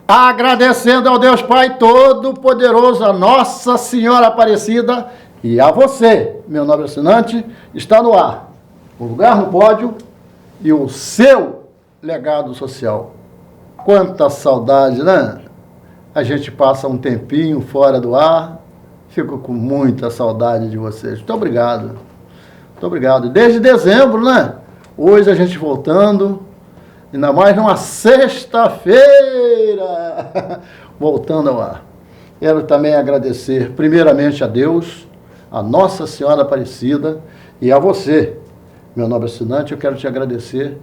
Agradecendo ao Deus Pai Todo-Poderoso, a Nossa Senhora Aparecida e a você, meu nobre assinante, está no ar. O lugar no pódio e o seu legado social. Quanta saudade, né? A gente passa um tempinho fora do ar, fico com muita saudade de vocês. Muito obrigado. Muito obrigado. Desde dezembro, né? Hoje a gente voltando, ainda mais numa sexta-feira, voltando ao ar. Quero também agradecer primeiramente a Deus, a Nossa Senhora Aparecida e a você, meu nobre assinante. Eu quero te agradecer.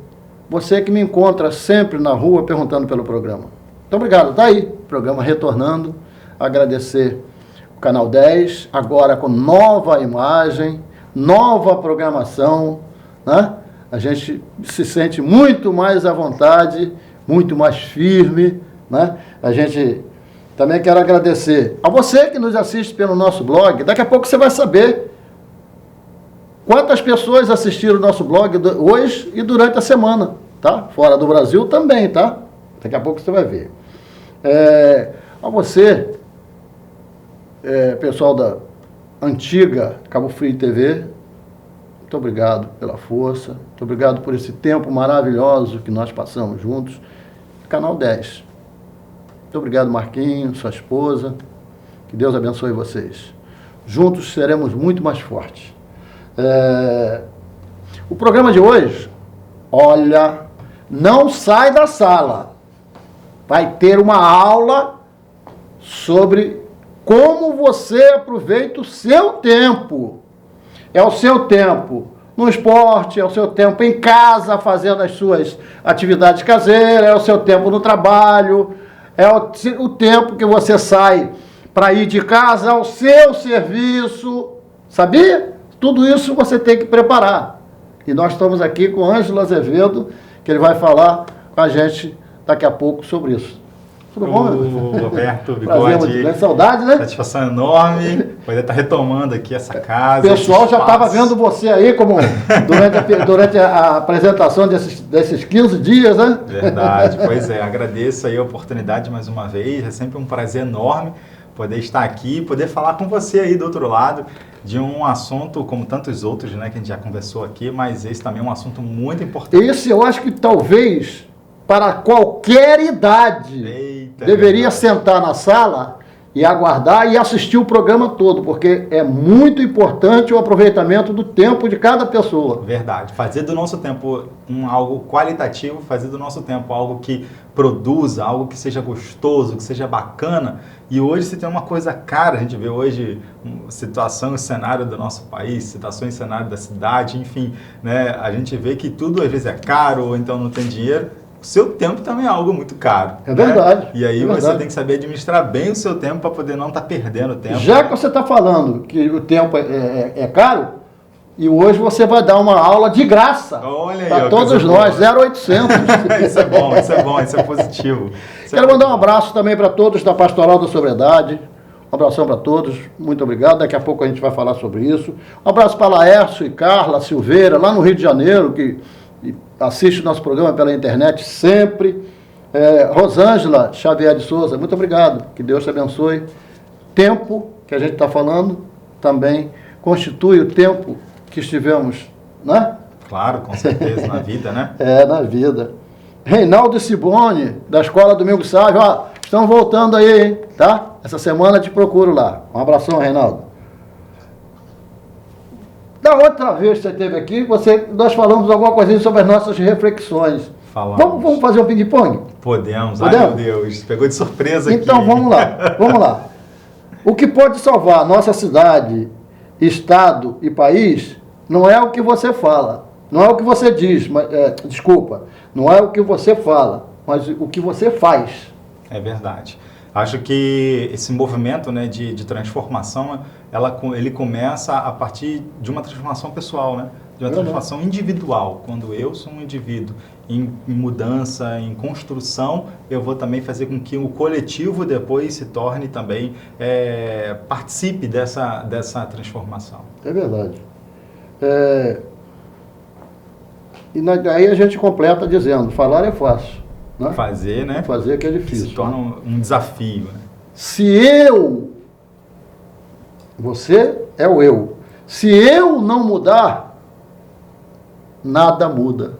Você que me encontra sempre na rua perguntando pelo programa. Muito obrigado. Tá aí, programa retornando. Agradecer o Canal 10, agora com nova imagem, nova programação, né? A gente se sente muito mais à vontade, muito mais firme, né? A gente também quero agradecer a você que nos assiste pelo nosso blog. Daqui a pouco você vai saber quantas pessoas assistiram o nosso blog hoje e durante a semana, tá? Fora do Brasil também, tá? Daqui a pouco você vai ver. A você, pessoal da antiga Cabo Frio TV, muito obrigado pela força, muito obrigado por esse tempo maravilhoso que nós passamos juntos. Canal 10. Muito obrigado, Marquinhos, sua esposa. Que Deus abençoe vocês. Juntos seremos muito mais fortes. O programa de hoje, olha, não sai da sala. Vai ter uma aula sobre como você aproveita o seu tempo. É o seu tempo no esporte, é o seu tempo em casa, fazendo as suas atividades caseiras, é o seu tempo no trabalho, é o tempo que você sai para ir de casa ao seu serviço, sabia? Tudo isso você tem que preparar. E nós estamos aqui com o Ângelo Azevedo, que ele vai falar com a gente daqui a pouco sobre isso. Tudo bom, meu? Roberto, Bigode. Saudade, né? Satisfação enorme poder estar retomando aqui essa casa. O pessoal já estava vendo você aí como durante a apresentação desses 15 dias, né? Verdade, pois é. Agradeço aí a oportunidade mais uma vez. É sempre um prazer enorme poder estar aqui, poder falar com você aí do outro lado de um assunto como tantos outros, né, que a gente já conversou aqui, mas esse também é um assunto muito importante. Esse eu acho que talvez para qualquer idade deveria sentar na sala e aguardar e assistir o programa todo, porque é muito importante o aproveitamento do tempo de cada pessoa. Verdade. Fazer do nosso tempo algo qualitativo, fazer do nosso tempo algo que produza, algo que seja gostoso, que seja bacana. E hoje se tem uma coisa cara, a gente vê hoje situação e cenário do nosso país, situações e cenário da cidade, enfim, né? A gente vê que tudo às vezes é caro ou então não tem dinheiro. O seu tempo também é algo muito caro. É verdade. Né? E aí você tem que saber administrar bem o seu tempo para poder não estar perdendo tempo. Já que você está falando que o tempo é caro, e hoje você vai dar uma aula de graça para todos nós, 0800. Isso é bom, isso é bom, isso é positivo. Quero mandar um abraço também para todos da Pastoral da Sobriedade. Um abração para todos, muito obrigado. Daqui a pouco a gente vai falar sobre isso. Um abraço para Laércio e Carla Silveira, lá no Rio de Janeiro, que assiste o nosso programa pela internet sempre. Rosângela Xavier de Souza, muito obrigado. Que Deus te abençoe. Tempo que a gente está falando também constitui o tempo que estivemos, né? Claro, com certeza, na vida, né? Na vida. Reinaldo e Cibone, da Escola Domingos Sávio, ó, estão voltando aí, hein? Tá? Essa semana te procuro lá. Um abração, Reinaldo. Da outra vez que você esteve aqui, nós falamos alguma coisinha sobre as nossas reflexões. Vamos fazer um ping-pong? Podemos? Ai, meu Deus, pegou de surpresa aqui. Então, vamos lá. O que pode salvar nossa cidade, estado e país não é o que você fala, não é o que você diz, não é o que você fala, mas o que você faz. É verdade. Acho que esse movimento, né, de transformação, ele começa a partir de uma transformação pessoal, né? De uma transformação individual. Quando eu sou um indivíduo em mudança, em construção, eu vou também fazer com que o coletivo depois se torne também, participe dessa transformação. É verdade. E aí a gente completa dizendo, falar é fácil, né? Fazer, né? Fazer que é difícil. Se torna um desafio, né? Se eu, você é o eu. Se eu não mudar, nada muda.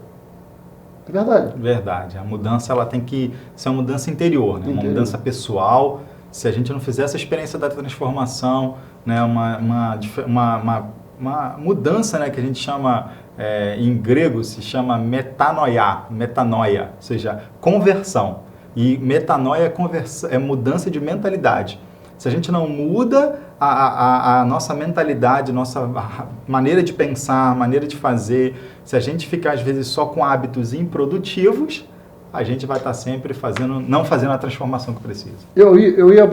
É verdade. Verdade. A mudança ela tem que ser uma mudança interior, né? Uma mudança pessoal. Se a gente não fizer essa experiência da transformação, né? Uma mudança, né? Que a gente chama, em grego, se chama metanoia, ou seja, conversão. E metanoia é mudança de mentalidade. Se a gente não muda a nossa mentalidade, nossa maneira de pensar, maneira de fazer, se a gente ficar às vezes só com hábitos improdutivos, a gente vai estar sempre não fazendo a transformação que precisa. Eu ia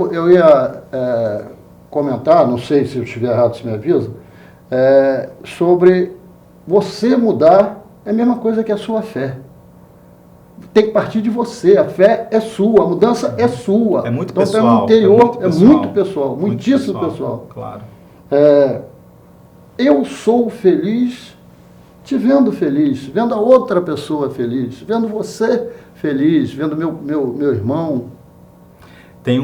comentar, não sei se eu estiver errado, se me avisa, sobre você mudar é a mesma coisa que a sua fé. Tem que partir de você, a fé é sua, a mudança é sua. É muito então, pessoal. No interior, é muito pessoal, muitíssimo pessoal. Claro. Eu sou feliz te vendo feliz, vendo a outra pessoa feliz, vendo você feliz, vendo meu irmão. Tem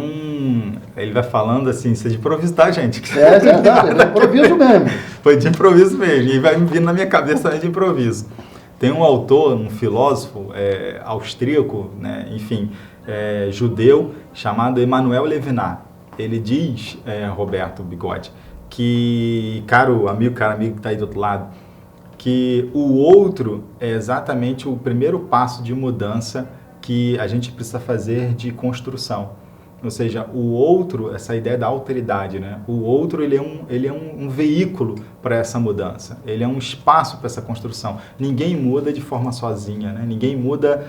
ele vai falando assim, isso é de improviso, tá, gente? É verdade, é de improviso mesmo. Foi de improviso mesmo, e vai me vindo na minha cabeça também de improviso. Tem um autor, um filósofo austríaco, né, enfim, judeu, chamado Emmanuel Levinas. Ele diz, Roberto Bigode, que, caro amigo que está aí do outro lado, que o outro é exatamente o primeiro passo de mudança que a gente precisa fazer de construção. Ou seja, o outro, essa ideia da alteridade, né? O outro, ele é um veículo para essa mudança. Ele é um espaço para essa construção. Ninguém muda de forma sozinha, né? Ninguém muda,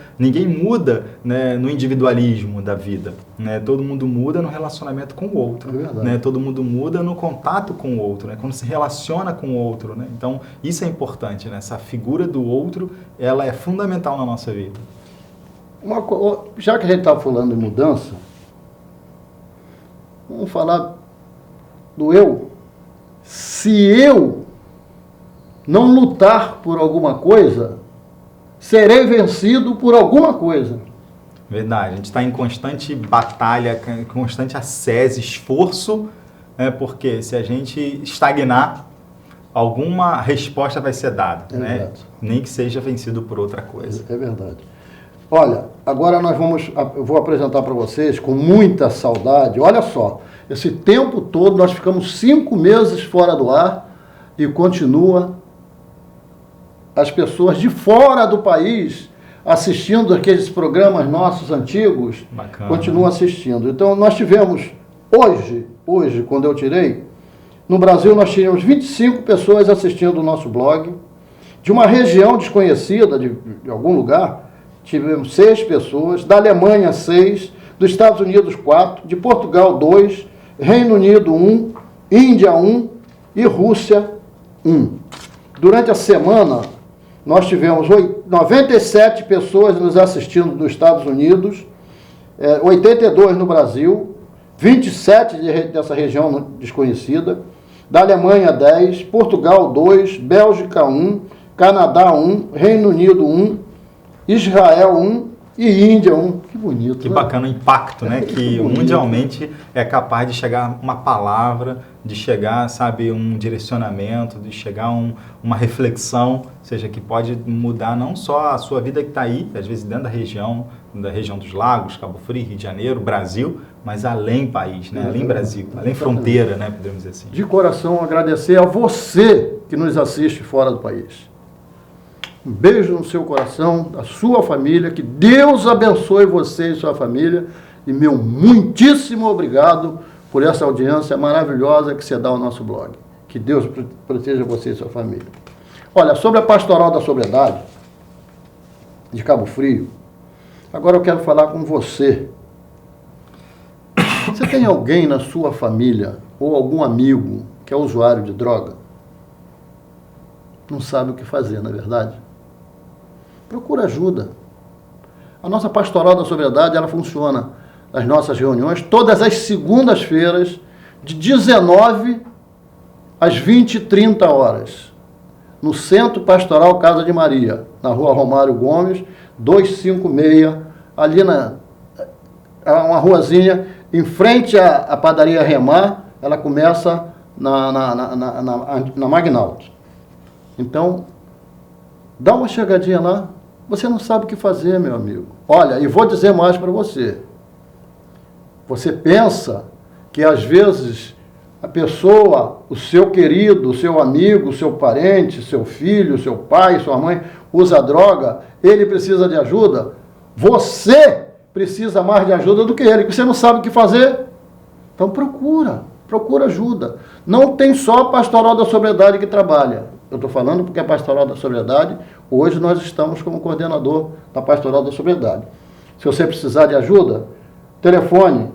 né, no individualismo da vida, né? Todo mundo muda no relacionamento com o outro, né? Todo mundo muda no contato com o outro, né? Quando se relaciona com o outro, né? Então, isso é importante, né? Essa figura do outro, ela é fundamental na nossa vida. Já que a gente está falando de mudança, vamos falar do eu. Se eu não lutar por alguma coisa, serei vencido por alguma coisa. Verdade. A gente está em constante batalha, constante ascese, esforço, né? Porque se a gente estagnar, alguma resposta vai ser dada, né? Nem que seja vencido por outra coisa. É verdade. Olha, agora eu vou apresentar para vocês com muita saudade. Olha só, esse tempo todo nós ficamos 5 meses fora do ar e continua as pessoas de fora do país assistindo aqueles programas nossos antigos. Bacana. Continuam assistindo. Então nós tivemos hoje, quando eu tirei, no Brasil nós tínhamos 25 pessoas assistindo o nosso blog, de uma região desconhecida, de algum lugar. Tivemos 6 pessoas, da Alemanha 6, dos Estados Unidos 4, de Portugal 2, Reino Unido 1, Índia 1 e Rússia 1. Durante a semana, nós tivemos 97 pessoas nos assistindo dos Estados Unidos, 82 no Brasil, 27 dessa região desconhecida, da Alemanha 10, Portugal 2, Bélgica 1, Canadá 1, Reino Unido 1, Israel 1 e Índia 1. Que bonito. Que né? bacana o impacto, né? Que mundialmente é capaz de chegar uma palavra, de chegar, sabe, um direcionamento, de chegar uma reflexão, ou seja, que pode mudar não só a sua vida que está aí, às vezes dentro da região dos Lagos, Cabo Frio, Rio de Janeiro, Brasil, mas além país, né? Além Brasil, além fronteira, né? Podemos dizer assim. De coração agradecer a você que nos assiste fora do país. Um beijo no seu coração, da sua família, que Deus abençoe você e sua família, e meu muitíssimo obrigado por essa audiência maravilhosa que você dá ao nosso blog. Que Deus proteja você e sua família. Olha, sobre a Pastoral da Sobriedade, de Cabo Frio, agora eu quero falar com você. Você tem alguém na sua família, ou algum amigo, que é usuário de droga? Não sabe o que fazer, não é verdade? Procura ajuda. A nossa Pastoral da Sobriedade, ela funciona nas nossas reuniões todas as segundas-feiras, de 19 às 20h30 horas, no Centro Pastoral Casa de Maria, na Rua Romário Gomes, 256, ali uma ruazinha, em frente à padaria Remar, ela começa na Magnalto. Então, dá uma chegadinha lá, você não sabe o que fazer, meu amigo. Olha, e vou dizer mais para você. Você pensa que às vezes a pessoa, o seu querido, o seu amigo, o seu parente, seu filho, seu pai, sua mãe, usa droga, ele precisa de ajuda, você precisa mais de ajuda do que ele, porque você não sabe o que fazer. Então procura ajuda. Não tem só a Pastoral da Sobriedade que trabalha. Eu estou falando porque a Pastoral da Sobriedade, hoje nós estamos como coordenador da Pastoral da Sobriedade. Se você precisar de ajuda, telefone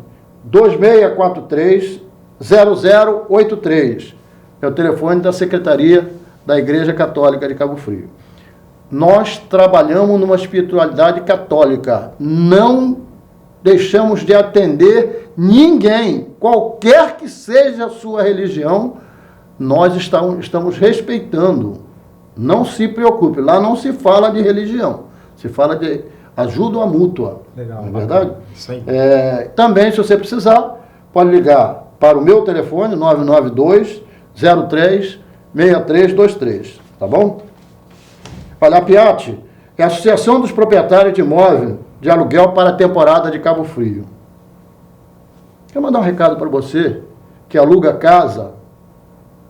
2643-0083. É o telefone da Secretaria da Igreja Católica de Cabo Frio. Nós trabalhamos numa espiritualidade católica. Não deixamos de atender ninguém, qualquer que seja a sua religião, nós estamos respeitando. Não se preocupe, lá não se fala de religião, se fala de ajuda mútua. Legal, não é verdade? Isso aí. Também, se você precisar, pode ligar para o meu telefone, 992-03-6323, tá bom? Olha, a Piatti é a Associação dos Proprietários de Imóvel de Aluguel para a temporada de Cabo Frio. Quero mandar um recado para você que aluga casa,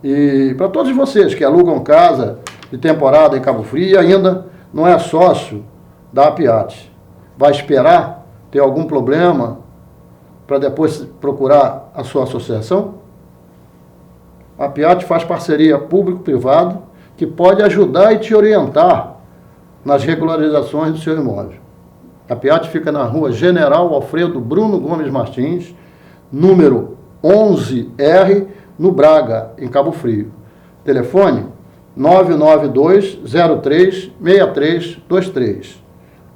e para todos vocês que alugam casa de temporada em Cabo Frio e ainda não é sócio da Piatti. Vai esperar ter algum problema para depois procurar a sua associação? A Piatti faz parceria público-privado que pode ajudar e te orientar nas regularizações do seu imóvel. A Piatti fica na rua General Alfredo Bruno Gomes Martins, número 11R, no Braga, em Cabo Frio. Telefone 992-03-6323.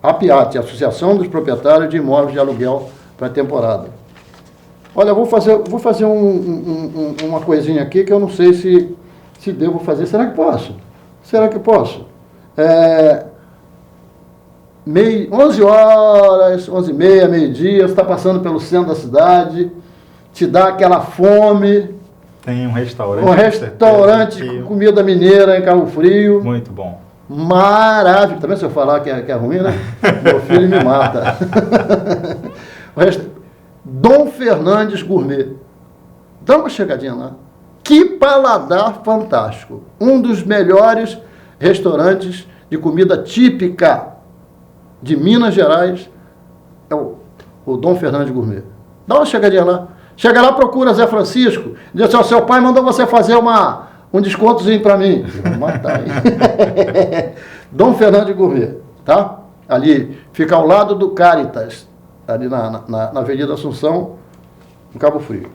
A Piatti, Associação dos Proprietários de Imóveis de Aluguel para a temporada. Olha, vou fazer uma coisinha aqui que eu não sei se devo fazer. Será que posso? 11 horas, 11h30, meio-dia, você está passando pelo centro da cidade, te dá aquela fome. Tem um restaurante. Um restaurante com comida mineira em Cabo Frio. Muito bom. Maravilha. Também se eu falar que é ruim, né? Meu filho me mata. Dom Fernandes Gourmet. Dá uma chegadinha lá. Que paladar fantástico. Um dos melhores restaurantes de comida típica de Minas Gerais é o Dom Fernandes Gourmet. Dá uma chegadinha lá. Chega lá, procura Zé Francisco. Diz assim, seu pai mandou você fazer um descontozinho para mim. Vou matar, hein? Dom Fernandes Gourmet, tá? Ali, fica ao lado do Caritas, ali na Avenida Assunção, em Cabo Frio.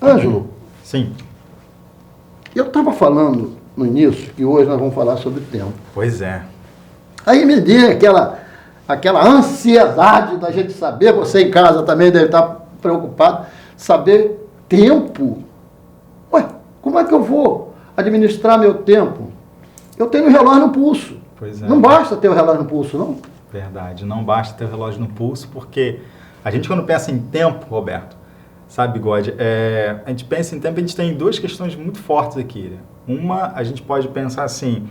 Ângelo. Sim. Eu estava falando no início, que hoje nós vamos falar sobre tempo. Pois é. Aí me deu aquela ansiedade da gente saber, você em casa também deve estar preocupado, saber tempo. Ué, como é que eu vou administrar meu tempo? Eu tenho um relógio no pulso. Pois é. Não basta ter o relógio no pulso, não? Verdade, não basta ter o relógio no pulso, porque a gente quando pensa em tempo, Roberto, sabe, Bigode, a gente pensa em tempo, a gente tem duas questões muito fortes aqui. Né? Uma, a gente pode pensar assim,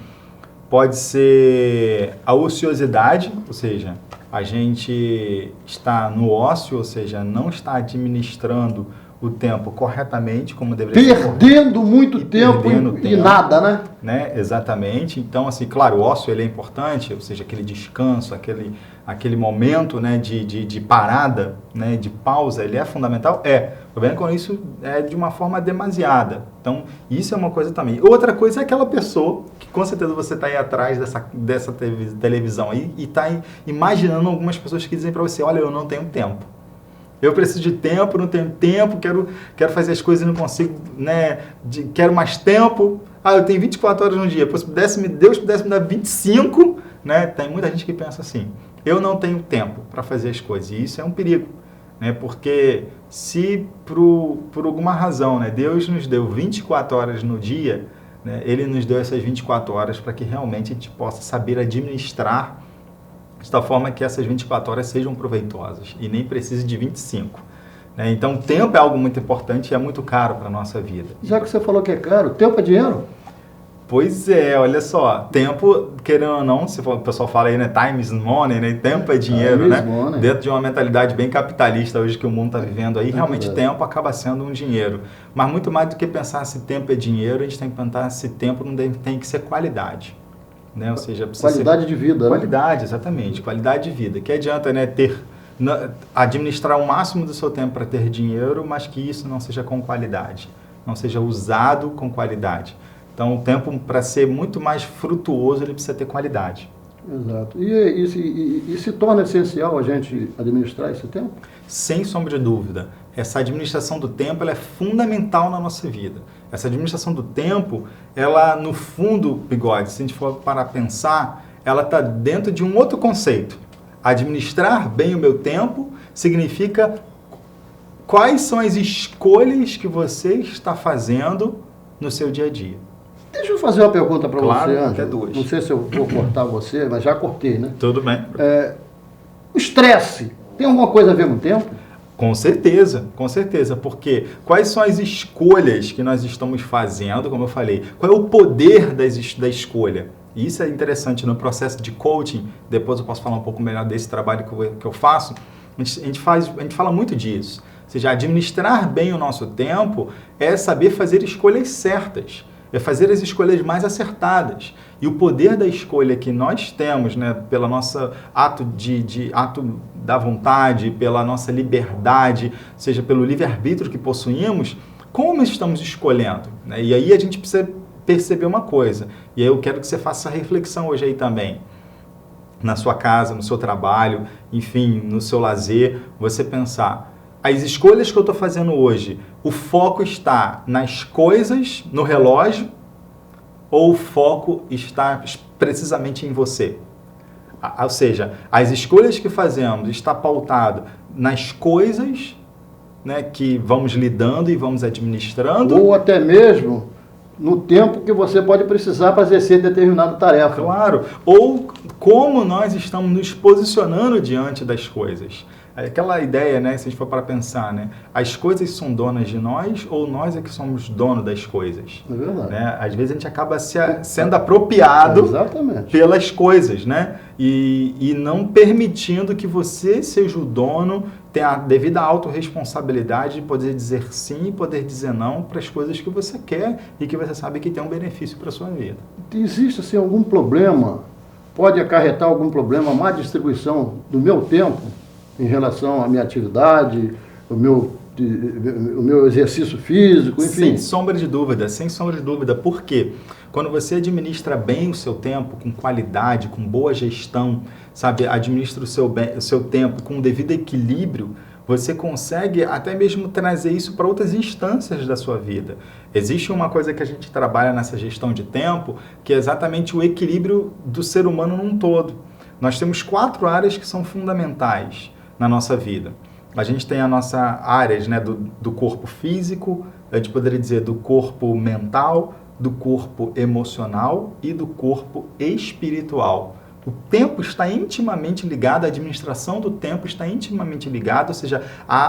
pode ser a ociosidade, ou seja, a gente está no ócio, ou seja, não está administrando o tempo corretamente, como deveria ser. Perdendo muito tempo e nada, né? Exatamente. Então, assim, claro, o ócio ele é importante, ou seja, aquele descanso, aquele momento, né, de parada, né, de pausa, ele é fundamental? O problema é quando isso é de uma forma demasiada. Então, isso é uma coisa também. Outra coisa é aquela pessoa que com certeza você está aí atrás dessa televisão aí e está imaginando algumas pessoas que dizem para você, olha, eu não tenho tempo. Eu preciso de tempo, não tenho tempo, quero fazer as coisas e não consigo, né? Quero mais tempo. Eu tenho 24 horas no dia. Deus pudesse me dar 25, né? Tem muita gente que pensa assim. Eu não tenho tempo para fazer as coisas. E isso é um perigo, né? Porque se por alguma razão, né, Deus nos deu 24 horas no dia, né, Ele nos deu essas 24 horas para que realmente a gente possa saber administrar de tal forma que essas 24 horas sejam proveitosas e nem precise de 25. Né? Então, o tempo é algo muito importante e é muito caro para a nossa vida. Já que você falou que é caro, tempo é dinheiro? Pois é, olha só, tempo, querendo ou não, o pessoal fala aí, né, time is money, né, tempo é dinheiro, né, money. Dentro de uma mentalidade bem capitalista hoje que o mundo está vivendo aí, realmente tempo acaba sendo um dinheiro, mas muito mais do que pensar se tempo é dinheiro, a gente tem que pensar se tempo não tem que ser qualidade, né, ou seja, precisa qualidade de vida, qualidade, né? Exatamente, qualidade de vida, que adianta, né, administrar o máximo do seu tempo para ter dinheiro, mas que isso não seja com qualidade, não seja usado com qualidade. Então, o tempo, para ser muito mais frutuoso, ele precisa ter qualidade. Exato. E se torna essencial a gente administrar esse tempo? Sem sombra de dúvida. Essa administração do tempo ela é fundamental na nossa vida. Essa administração do tempo, ela, no fundo, Bigode, se a gente for para pensar, ela está dentro de um outro conceito. Administrar bem o meu tempo significa quais são as escolhas que você está fazando no seu dia a dia. Deixa eu fazer uma pergunta para você, Ângelo. Não sei se eu vou cortar você, mas já cortei, né? Tudo bem. O estresse tem alguma coisa a ver com o tempo? Com certeza, porque quais são as escolhas que nós estamos fazendo, como eu falei, qual é o poder da escolha? E isso é interessante no processo de coaching, depois eu posso falar um pouco melhor desse trabalho que eu faço, a gente fala muito disso, ou seja, administrar bem o nosso tempo é saber fazer escolhas certas, é fazer as escolhas mais acertadas. E o poder da escolha que nós temos, né, pelo nosso ato ato da vontade, pela nossa liberdade, seja pelo livre-arbítrio que possuímos, como estamos escolhendo? Né? E aí a gente precisa perceber uma coisa, e aí eu quero que você faça essa reflexão hoje aí também. Na sua casa, no seu trabalho, enfim, no seu lazer, você pensar, as escolhas que eu estou fazendo hoje, o foco está nas coisas, no relógio, ou o foco está precisamente em você? Ou seja, as escolhas que fazemos está pautado nas coisas, né, que vamos lidando e vamos administrando. Ou até mesmo no tempo que você pode precisar para exercer determinada tarefa. Claro. Ou como nós estamos nos posicionando diante das coisas. Aquela ideia, né, se a gente for para pensar, né, as coisas são donas de nós ou nós é que somos dono das coisas? É verdade. Né? Às vezes a gente acaba sendo apropriado pelas coisas, né? E não permitindo que você seja o dono, tenha a devida autorresponsabilidade de poder dizer sim e poder dizer não para as coisas que você quer e que você sabe que tem um benefício para a sua vida. Existe assim, algum problema, pode acarretar algum problema, má distribuição do meu tempo em relação à minha atividade, o meu exercício físico, enfim? Sem sombra de dúvida. Por quê? Quando você administra bem o seu tempo, com qualidade, com boa gestão, sabe, administra o seu tempo com o devido equilíbrio, você consegue até mesmo trazer isso para outras instâncias da sua vida. Existe uma coisa que a gente trabalha nessa gestão de tempo, que é exatamente o equilíbrio do ser humano num todo. Nós temos 4 áreas que são fundamentais na nossa vida. A gente tem a nossa áreas, né, do corpo físico, a gente poderia dizer do corpo mental, do corpo emocional e do corpo espiritual. O tempo está intimamente ligado, a administração do tempo está intimamente ligado, ou seja,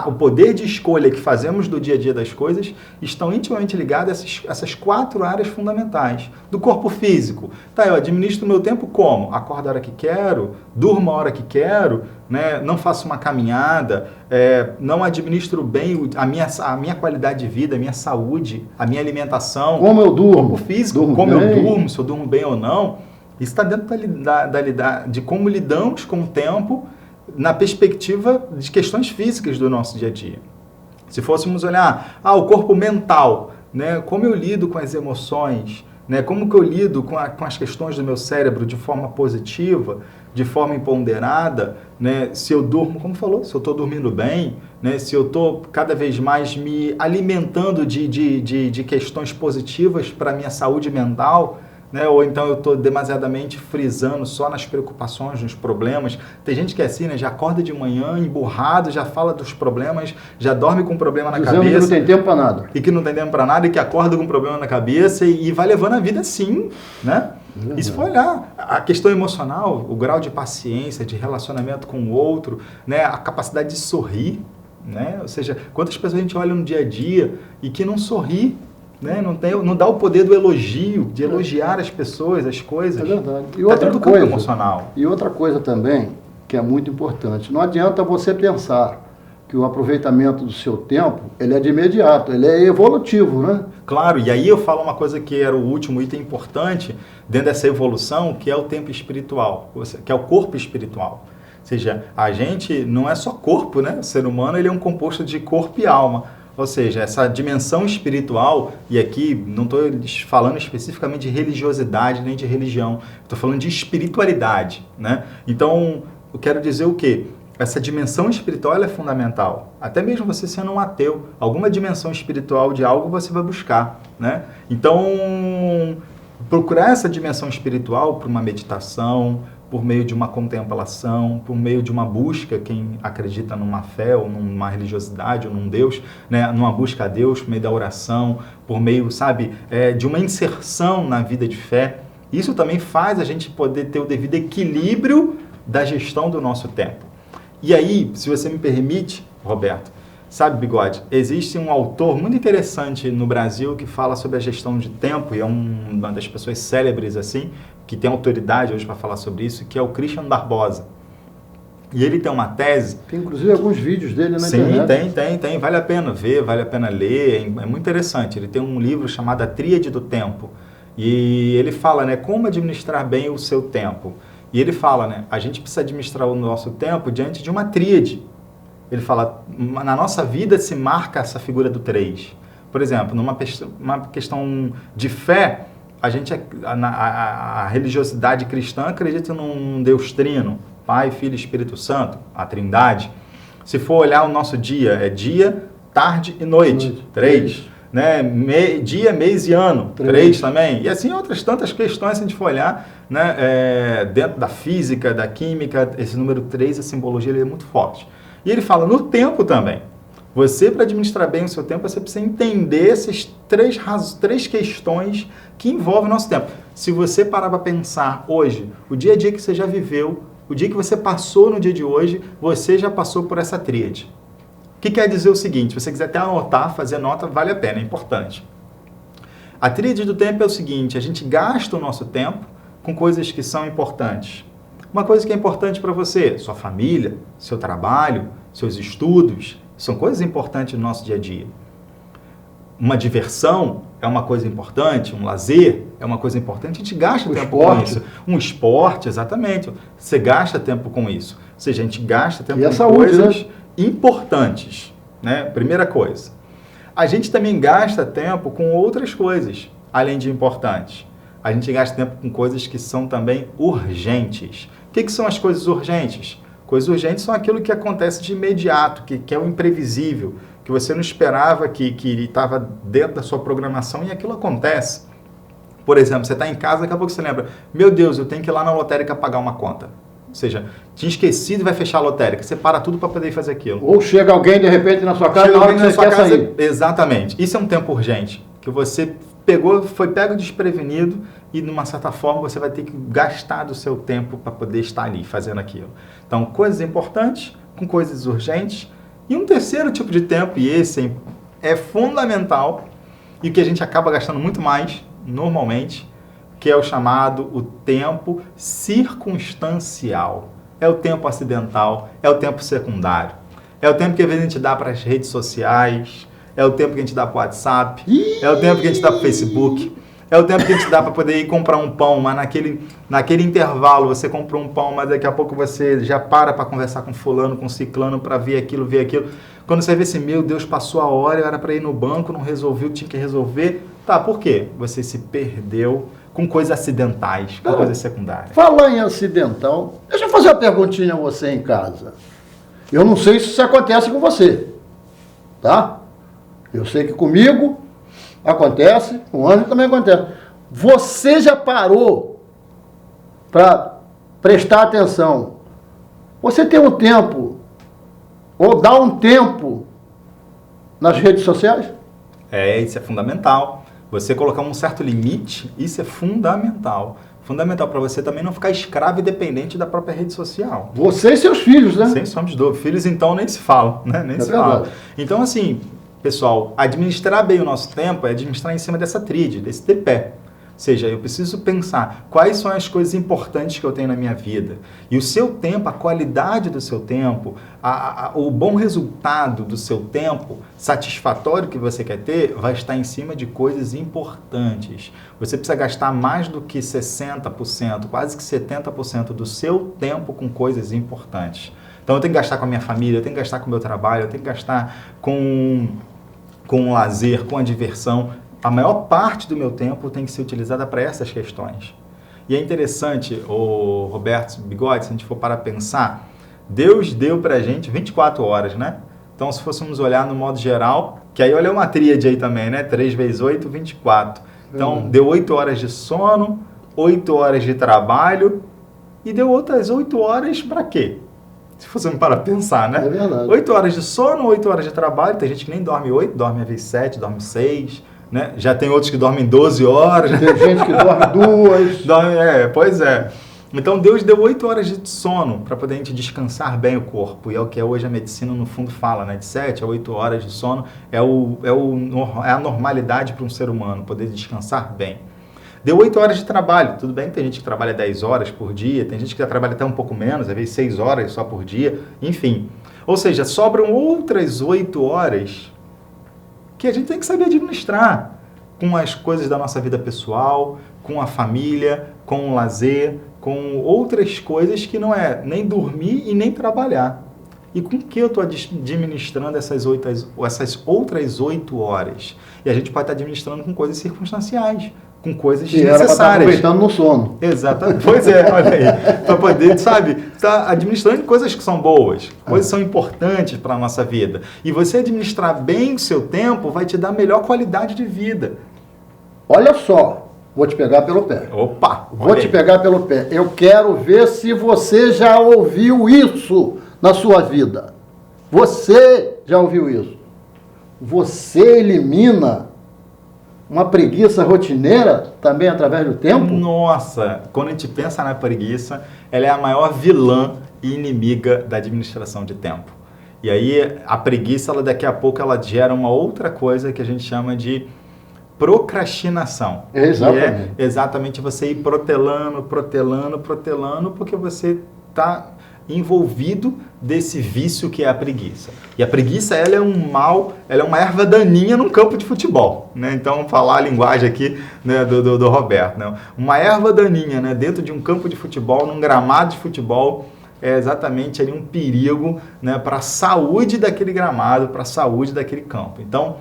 o poder de escolha que fazemos do dia a dia das coisas estão intimamente ligados a essas 4 áreas fundamentais. Do corpo físico, eu administro o meu tempo como? Acordo a hora que quero, durmo a hora que quero, né? Não faço uma caminhada, não administro bem a minha qualidade de vida, a minha saúde, a minha alimentação. Como eu durmo? Corpo físico, como eu durmo, se eu durmo bem ou não. Isso está dentro de como lidamos com o tempo na perspectiva de questões físicas do nosso dia a dia. Se fôssemos olhar, o corpo mental, né? Como eu lido com as emoções, né? Como que eu lido com as questões do meu cérebro de forma positiva, de forma empoderada, né? Se eu durmo, como falou, se eu estou dormindo bem, né? Se eu estou cada vez mais me alimentando de questões positivas para a minha saúde mental, né? Ou então eu estou demasiadamente frisando só nas preocupações, nos problemas. Tem gente que é assim, né? Já acorda de manhã emburrado, já fala dos problemas, já dorme com um problema na cabeça. Que não tem tempo para nada. E que não tem tempo para nada e que acorda com um problema na cabeça e vai levando a vida assim, né? E se for olhar a questão emocional, o grau de paciência, de relacionamento com o outro, né, a capacidade de sorrir, né? Ou seja, quantas pessoas a gente olha no dia a dia e que não sorri, né? Não dá o poder do elogio, de elogiar as pessoas, as coisas. É verdade. E tá outra dentro do coisa, campo emocional. E outra coisa também, que é muito importante, não adianta você pensar que o aproveitamento do seu tempo, ele é de imediato, ele é evolutivo, né? Claro, e aí eu falo uma coisa que era o último item importante dentro dessa evolução, que é o tempo espiritual, que é o corpo espiritual. Ou seja, a gente não é só corpo, né? O ser humano, ele é um composto de corpo e alma. Ou seja, essa dimensão espiritual, e aqui não estou falando especificamente de religiosidade nem de religião, estou falando de espiritualidade, né? Então, eu quero dizer o quê? Essa dimensão espiritual ela é fundamental. Até mesmo você sendo um ateu, alguma dimensão espiritual de algo você vai buscar, né? Então, procurar essa dimensão espiritual por uma meditação, por meio de uma contemplação, por meio de uma busca, quem acredita numa fé ou numa religiosidade ou num Deus, né? Numa busca a Deus, por meio da oração, por meio, sabe, de uma inserção na vida de fé. Isso também faz a gente poder ter o devido equilíbrio da gestão do nosso tempo. E aí, se você me permite, Roberto, sabe, Bigode, existe um autor muito interessante no Brasil que fala sobre a gestão de tempo e é uma das pessoas célebres, assim, que tem autoridade hoje para falar sobre isso, que é o Christian Barbosa. E ele tem uma tese... Tem, inclusive, alguns vídeos dele na internet. Sim, tem. Vale a pena ver, vale a pena ler, é muito interessante. Ele tem um livro chamado A Tríade do Tempo. E ele fala, né, como administrar bem o seu tempo. E ele fala, né, a gente precisa administrar o nosso tempo diante de uma tríade. Ele fala, na nossa vida se marca essa figura do 3. Por exemplo, numa questão de fé, a religiosidade cristã acredita num Deus trino, Pai, Filho e Espírito Santo, a Trindade. Se for olhar o nosso dia, é dia, tarde e noite, 3. Né? Dia, mês e ano, 3 também. E assim outras tantas questões, se a gente for olhar, né? Dentro da física, da química, esse número 3, a simbologia ele é muito forte. E ele fala no tempo também. Você, para administrar bem o seu tempo, você precisa entender essas três questões que envolvem o nosso tempo. Se você parar para pensar hoje, o dia a dia que você já viveu, o dia que você passou no dia de hoje, você já passou por essa tríade. O que quer dizer o seguinte, se você quiser até anotar, fazer nota, vale a pena, é importante. A tríade do tempo é o seguinte, a gente gasta o nosso tempo com coisas que são importantes. Uma coisa que é importante para você, sua família, seu trabalho, seus estudos, são coisas importantes no nosso dia a dia. Uma diversão é uma coisa importante, um lazer é uma coisa importante, a gente gasta tempo com isso. Um esporte, exatamente, você gasta tempo com isso. Ou seja, a gente gasta tempo com coisas importantes, né? Primeira coisa. A gente também gasta tempo com outras coisas, além de importantes. A gente gasta tempo com coisas que são também urgentes. O que são as coisas urgentes? Coisas urgentes são aquilo que acontece de imediato, que é o imprevisível, que você não esperava, que estava dentro da sua programação e aquilo acontece. Por exemplo, você está em casa, daqui a pouco você lembra, meu Deus, eu tenho que ir lá na lotérica pagar uma conta. Ou seja, tinha esquecido e vai fechar a lotérica. Você para tudo para poder fazer aquilo. Ou chega alguém de repente na sua casa na hora que você quer sair. Exatamente. Isso é um tempo urgente. Que você foi pego desprevenido e, de uma certa forma, você vai ter que gastar do seu tempo para poder estar ali fazendo aquilo. Então, coisas importantes com coisas urgentes. E um terceiro tipo de tempo, e esse é fundamental, e que a gente acaba gastando muito mais, normalmente, que é o chamado o tempo circunstancial. É o tempo acidental, é o tempo secundário. É o tempo que às vezes a gente dá para as redes sociais, é o tempo que a gente dá para o WhatsApp, é o tempo que a gente dá para o Facebook, é o tempo que a gente dá para poder ir comprar um pão, mas naquele intervalo você comprou um pão, mas daqui a pouco você já para conversar com fulano, com ciclano, para ver aquilo. Quando você vê assim, meu Deus, passou a hora, era para ir no banco, não resolveu, tinha que resolver. Tá, por quê? Você se perdeu com coisas acidentais, com coisas secundárias. Falar em acidental, deixa eu fazer uma perguntinha a você em casa. Eu não sei se isso acontece com você, tá? Eu sei que comigo acontece, com o Ângelo também acontece. Você já parou para prestar atenção? Você tem um tempo, ou dá um tempo nas redes sociais? Isso é fundamental. Você colocar um certo limite, isso é fundamental. Fundamental para você também não ficar escravo e dependente da própria rede social. Você e seus filhos, né? Sem sombra de dúvida. Filhos, então, nem se fala, né? Nem se fala. Então, assim, pessoal, administrar bem o nosso tempo é administrar em cima dessa tríade, desse tripé. Ou seja, eu preciso pensar quais são as coisas importantes que eu tenho na minha vida. E o seu tempo, a qualidade do seu tempo, o bom resultado do seu tempo, satisfatório que você quer ter, vai estar em cima de coisas importantes. Você precisa gastar mais do que 60%, quase que 70% do seu tempo com coisas importantes. Então eu tenho que gastar com a minha família, eu tenho que gastar com o meu trabalho, eu tenho que gastar com o lazer, com a diversão. A maior parte do meu tempo tem que ser utilizada para essas questões. E é interessante, o Roberto Bigode, se a gente for para pensar, Deus deu para a gente 24 horas, né? Então, se fôssemos olhar no modo geral, que aí olha uma tríade aí também, né? 3 vezes 8, 24. Então, deu 8 horas de sono, 8 horas de trabalho e deu outras 8 horas para quê? Se fôssemos para pensar, né? É verdade. 8 horas de sono, 8 horas de trabalho, tem gente que nem dorme 8, dorme às vezes 7, dorme 6... Né? Já tem outros que dormem 12 horas. Tem gente que dorme 2. Pois é. Então Deus deu 8 horas de sono para poder a gente descansar bem o corpo. E é o que hoje a medicina no fundo fala, né? De 7 a 8 horas de sono é a normalidade para um ser humano, poder descansar bem. Deu 8 horas de trabalho. Tudo bem, tem gente que trabalha 10 horas por dia, tem gente que trabalha até um pouco menos, às vezes 6 horas só por dia, enfim. Ou seja, sobram outras 8 horas que a gente tem que saber administrar com as coisas da nossa vida pessoal, com a família, com o lazer, com outras coisas que não é nem dormir e nem trabalhar. E com que eu estou administrando essas outras 8 horas? E a gente pode estar administrando com coisas circunstanciais, com coisas desnecessárias. Aproveitando no sono. Exatamente. Pois é, olha aí. Para poder, sabe, estar administrando coisas que são boas, coisas que são importantes para a nossa vida. E você administrar bem o seu tempo vai te dar melhor qualidade de vida. Olha só, vou te pegar pelo pé. Opa! Vou te pegar pelo pé. Eu quero ver se você já ouviu isso na sua vida. Você já ouviu isso? Você elimina uma preguiça rotineira também através do tempo? Nossa, quando a gente pensa na preguiça, ela é a maior vilã e inimiga da administração de tempo. E aí a preguiça, ela, daqui a pouco, ela gera uma outra coisa que a gente chama de procrastinação. Exatamente. Que é exatamente você ir protelando, porque você está envolvido desse vício que é a preguiça. E a preguiça, ela é um mal, ela é uma erva daninha num campo de futebol, né? Então, falar a linguagem aqui, né, do Roberto, né? Uma erva daninha, né, dentro de um campo de futebol, num gramado de futebol, é exatamente ali um perigo, né, para a saúde daquele gramado, para a saúde daquele campo. Então,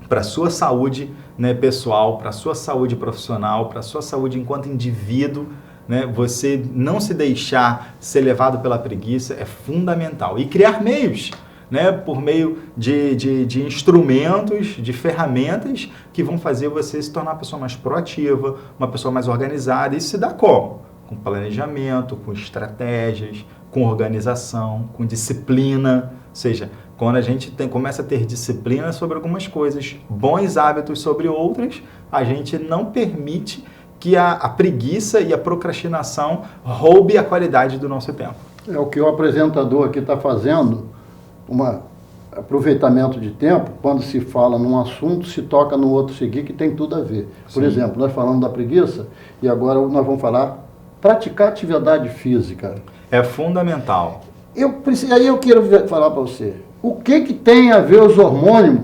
para a sua saúde, né, pessoal, para a sua saúde profissional, para a sua saúde enquanto indivíduo, né, você não se deixar ser levado pela preguiça é fundamental. E criar meios, né, por meio de instrumentos, de ferramentas que vão fazer você se tornar uma pessoa mais proativa, uma pessoa mais organizada. Isso se dá como? Com planejamento, com estratégias, com organização, com disciplina. Ou seja, quando a gente começa a ter disciplina sobre algumas coisas, bons hábitos sobre outras, a gente não permite que a preguiça e a procrastinação roube a qualidade do nosso tempo. É o que o apresentador aqui está fazendo, um aproveitamento de tempo, quando se fala num assunto, se toca no outro seguir, que tem tudo a ver. Por Sim. exemplo, nós falamos da preguiça e agora nós vamos falar praticar atividade física. É fundamental. Aí eu quero falar para você, o que tem a ver os hormônios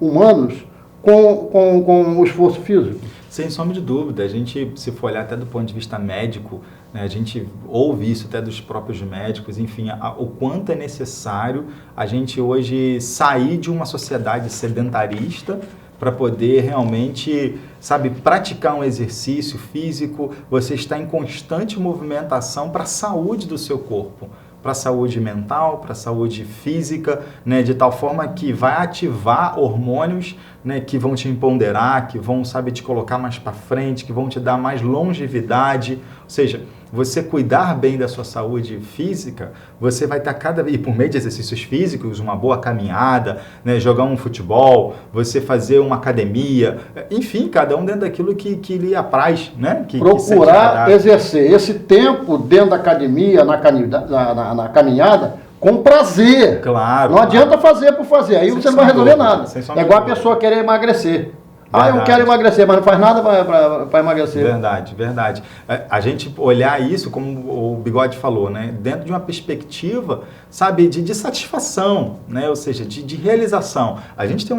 humanos com o esforço físico? Sem sombra de dúvida, a gente, se for olhar até do ponto de vista médico, né, a gente ouve isso até dos próprios médicos, enfim, o quanto é necessário a gente hoje sair de uma sociedade sedentarista para poder realmente, sabe, praticar um exercício físico, você está em constante movimentação para a saúde do seu corpo, para a saúde mental, para a saúde física, né, de tal forma que vai ativar hormônios, né, que vão te empoderar, que vão, sabe, te colocar mais para frente, que vão te dar mais longevidade, Ou seja, você cuidar bem da sua saúde física, você vai estar cada vez, por meio de exercícios físicos, uma boa caminhada, né, jogar um futebol, você fazer uma academia, enfim, cada um dentro daquilo que lhe apraz, né? Procurar exercer esse tempo dentro da academia, na caminhada, com prazer. Claro. Não adianta fazer por fazer, aí você não vai resolver nada. É igual a pessoa querer emagrecer. Verdade. Eu quero emagrecer, mas não faz nada para emagrecer. Verdade, verdade. A gente olhar isso, como o Bigode falou, né? Dentro de uma perspectiva, sabe, de satisfação, né? Ou seja, de realização. A gente tem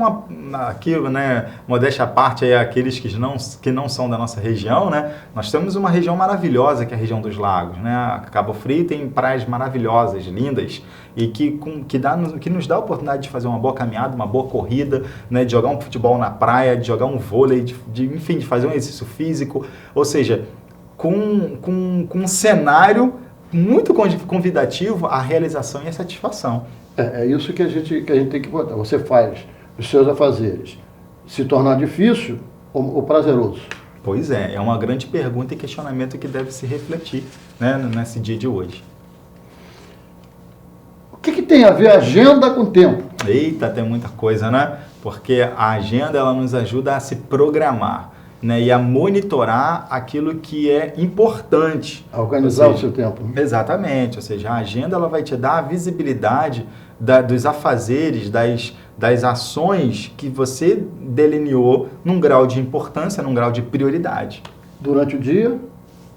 aquilo, né? Modéstia à parte, aí, aqueles que não são da nossa região, né? Nós temos uma região maravilhosa, que é a região dos lagos, né? A Cabo Frio tem praias maravilhosas, lindas, e que nos dá a oportunidade de fazer uma boa caminhada, uma boa corrida, né? De jogar um futebol na praia, de jogar um vôlei, enfim, de fazer um exercício físico, ou seja, com um cenário muito convidativo à realização e à satisfação. É isso que a gente tem que botar. Você faz os seus afazeres se tornar difícil ou prazeroso? Pois é uma grande pergunta e questionamento que deve se refletir, né, nesse dia de hoje. O que tem a ver agenda com tempo? Eita, tem muita coisa, né? Porque a agenda, ela nos ajuda a se programar, né? E a monitorar aquilo que é importante. A organizar o seu tempo. Exatamente. Ou seja, a agenda, ela vai te dar a visibilidade dos afazeres, das ações que você delineou num grau de importância, num grau de prioridade. Durante o dia,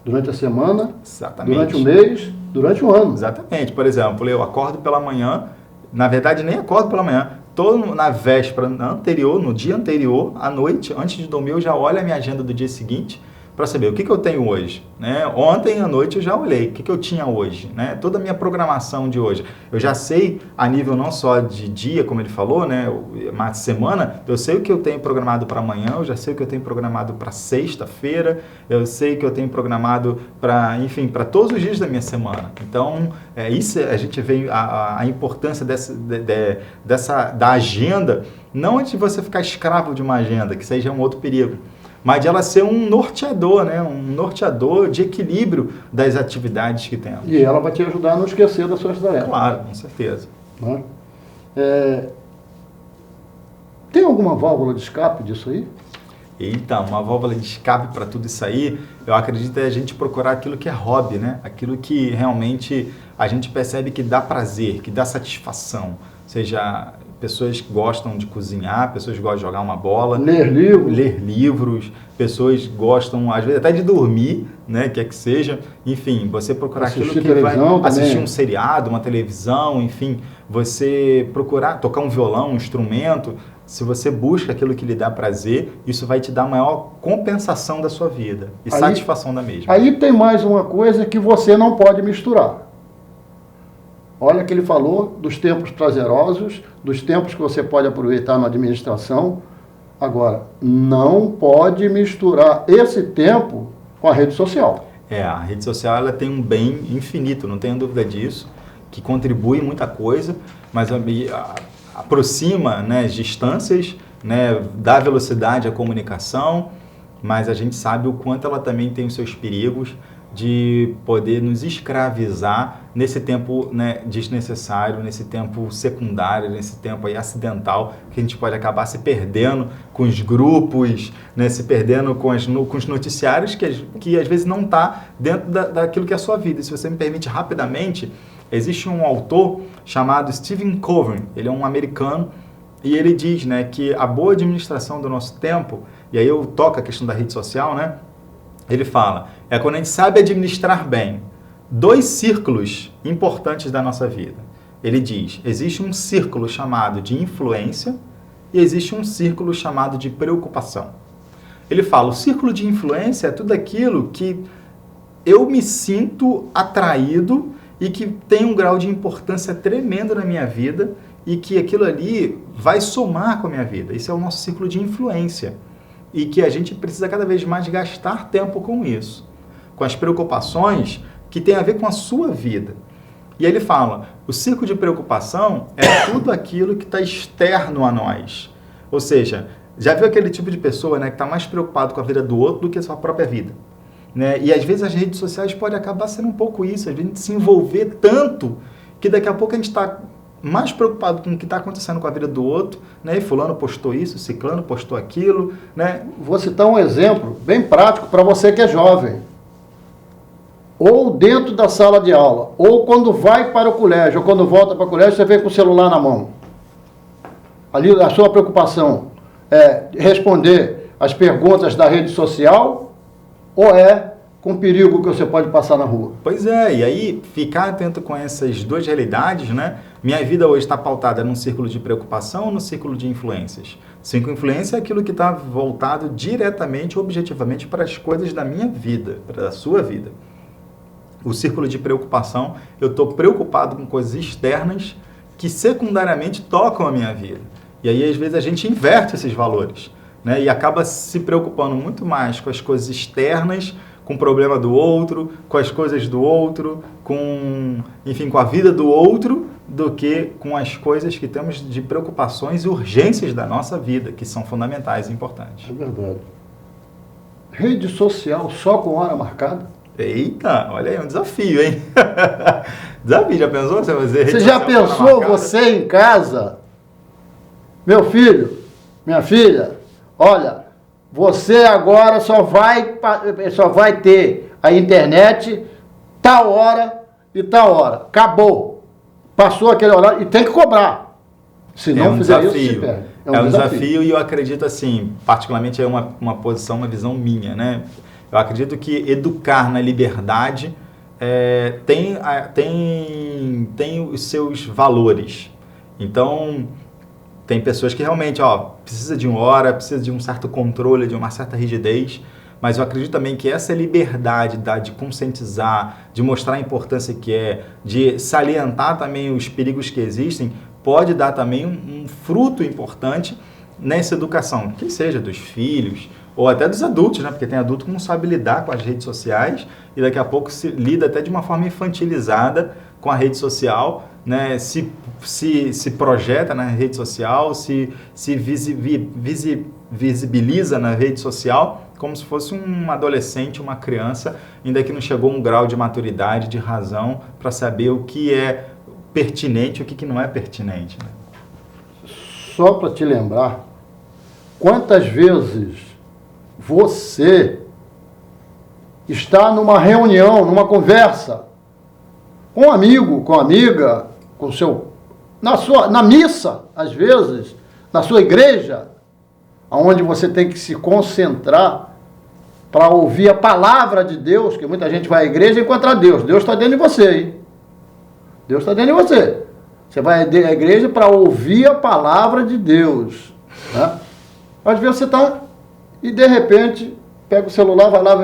durante a semana, exatamente, durante o mês, durante o ano. Exatamente. Por exemplo, eu acordo pela manhã, na verdade nem acordo pela manhã, estou na véspera anterior, no dia anterior, à noite, antes de dormir, eu já olho a minha agenda do dia seguinte para saber o que eu tenho hoje, né? Ontem à noite eu já olhei o que eu tinha hoje, né? Toda a minha programação de hoje. Eu já sei, a nível não só de dia, como ele falou, né? Mas semana, eu sei o que eu tenho programado para amanhã, eu já sei o que eu tenho programado para sexta-feira, eu sei o que eu tenho programado para, enfim, para todos os dias da minha semana. Então, isso a gente vê a importância da agenda, não de você ficar escravo de uma agenda, que seja um outro perigo, mas de ela ser um norteador, né? Um norteador de equilíbrio das atividades que temos. E ela vai te ajudar a não esquecer das suas tarefas. Claro, com certeza. Né? Tem alguma válvula de escape disso aí? Eita, uma válvula de escape para tudo isso aí, eu acredito é a gente procurar aquilo que é hobby, né? Aquilo que realmente a gente percebe que dá prazer, que dá satisfação. Seja pessoas que gostam de cozinhar, pessoas que gostam de jogar uma bola, ler livros, pessoas gostam às vezes até de dormir, né, quer que seja, enfim, você procurar assistir aquilo que vai assistir também. Um seriado, uma televisão, enfim, você procurar tocar um violão, um instrumento. Se você busca aquilo que lhe dá prazer, isso vai te dar maior compensação da sua vida e satisfação da mesma. Aí tem mais uma coisa que você não pode misturar. Olha que ele falou dos tempos prazerosos, dos tempos que você pode aproveitar na administração. Agora, não pode misturar esse tempo com a rede social. A rede social ela tem um bem infinito, não tenho dúvida disso, que contribui muita coisa, mas aproxima, né, as distâncias, né, dá velocidade à comunicação, mas a gente sabe o quanto ela também tem os seus perigos de poder nos escravizar nesse tempo, né, desnecessário, nesse tempo secundário, nesse tempo aí acidental, que a gente pode acabar se perdendo com os grupos, né, se perdendo com os noticiários que às vezes não está dentro daquilo que é a sua vida. E se você me permite rapidamente, existe um autor chamado Stephen Covey, ele é um americano, e ele diz, né, que a boa administração do nosso tempo, e aí eu toco a questão da rede social, né, ele fala, é quando a gente sabe administrar bem 2 círculos importantes da nossa vida. Ele diz, existe um círculo chamado de influência e existe um círculo chamado de preocupação. Ele fala, o círculo de influência é tudo aquilo que eu me sinto atraído e que tem um grau de importância tremendo na minha vida e que aquilo ali vai somar com a minha vida. Esse é o nosso círculo de influência. E que a gente precisa cada vez mais gastar tempo com isso, com as preocupações que tem a ver com a sua vida. E ele fala, o círculo de preocupação é tudo aquilo que está externo a nós. Ou seja, já viu aquele tipo de pessoa, né, que está mais preocupado com a vida do outro do que a sua própria vida? né? E às vezes as redes sociais podem acabar sendo um pouco isso, às vezes a gente se envolver tanto que daqui a pouco a gente está mais preocupado com o que está acontecendo com a vida do outro, né? E fulano postou isso, ciclano postou aquilo, né? Vou citar um exemplo bem prático para você que é jovem. Ou dentro da sala de aula, ou quando vai para o colégio, ou quando volta para o colégio, você vem com o celular na mão. Ali a sua preocupação é responder as perguntas da rede social ou é com o perigo que você pode passar na rua? Pois é, e aí ficar atento com essas duas realidades, né? Minha vida hoje está pautada num círculo de preocupação ou no círculo de influências? Influência é aquilo que está voltado diretamente, objetivamente para as coisas da minha vida, para a sua vida. O círculo de preocupação, eu estou preocupado com coisas externas que secundariamente tocam a minha vida. E aí, às vezes, a gente inverte esses valores, né? E acaba se preocupando muito mais com as coisas externas, com o problema do outro, com as coisas do outro, enfim, com a vida do outro, do que com as coisas que temos de preocupações e urgências da nossa vida, que são fundamentais e importantes. É verdade. Rede social só com hora marcada? Eita, olha aí, um desafio, hein? Desafio, já pensou? Você já pensou você em casa? Meu filho, minha filha, olha, você agora só vai ter a internet tal hora e tal hora. Acabou. Passou aquele horário e tem que cobrar. Se não fizer isso, se perde. É um desafio e eu acredito assim, particularmente é uma posição, uma visão minha, né? Eu acredito que educar na liberdade tem os seus valores. Então, tem pessoas que realmente precisa de uma hora, precisa de um certo controle, de uma certa rigidez, mas eu acredito também que essa liberdade de conscientizar, de mostrar a importância que é, de salientar também os perigos que existem, pode dar também um fruto importante nessa educação, que seja dos filhos, ou até dos adultos, né? Porque tem adulto que não sabe lidar com as redes sociais e daqui a pouco se lida até de uma forma infantilizada com a rede social, né? Se projeta na rede social, se visibiliza na rede social como se fosse um adolescente, uma criança, ainda que não chegou a um grau de maturidade, de razão, para saber o que é pertinente e o que não é pertinente. Né? Só para te lembrar, quantas vezes você está numa reunião, numa conversa, com um amigo, com amiga, com na missa, às vezes, na sua igreja, onde você tem que se concentrar para ouvir a palavra de Deus, que muita gente vai à igreja encontrar Deus. Deus está dentro de você, hein? Deus está dentro de você. Você vai à igreja para ouvir a palavra de Deus. Né? Às vezes você está e de repente pega o celular, vai lá,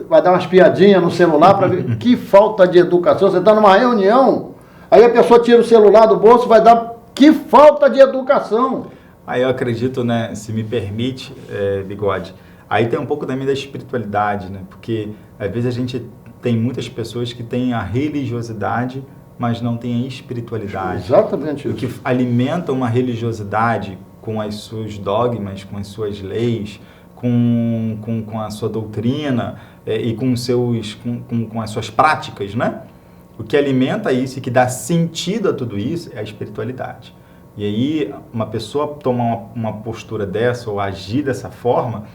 vai dar umas piadinhas no celular para ver. Que falta de educação. Você está numa reunião, aí a pessoa tira o celular do bolso, vai dar. Que falta de educação. Aí eu acredito, né, se me permite, Bigode, aí tem um pouco também da espiritualidade, né? Porque às vezes a gente tem muitas pessoas que têm a religiosidade, mas não têm a espiritualidade. Exatamente isso. O que alimenta uma religiosidade com os seus dogmas, com as suas leis, com a sua doutrina e com as suas práticas, né? O que alimenta isso e que dá sentido a tudo isso é a espiritualidade. E aí, uma pessoa tomar uma postura dessa ou agir dessa forma,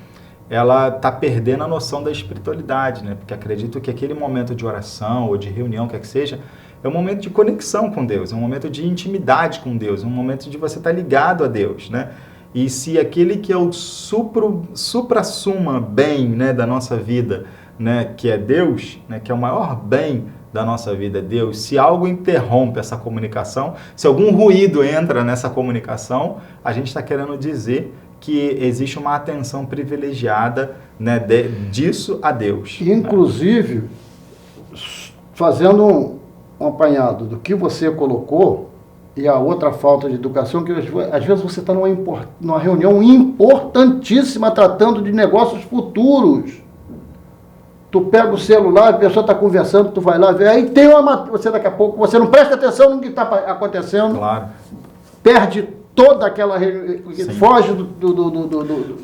ela está perdendo a noção da espiritualidade, né? Porque acredito que aquele momento de oração ou de reunião, quer que seja, é um momento de conexão com Deus, é um momento de intimidade com Deus, é um momento de você estar ligado a Deus, né? E se aquele que é o supra-suma bem, né, da nossa vida, né, que é Deus, né, que é o maior bem da nossa vida, Deus, se algo interrompe essa comunicação, se algum ruído entra nessa comunicação, a gente está querendo dizer que existe uma atenção privilegiada, né, disso a Deus. Inclusive, né? Fazendo um apanhado do que você colocou e a outra falta de educação, que às vezes você está numa reunião importantíssima tratando de negócios futuros. Tu pega o celular, a pessoa está conversando, tu vai lá ver, aí tem você daqui a pouco, você não presta atenção no que está acontecendo, claro. Perde toda aquela... foge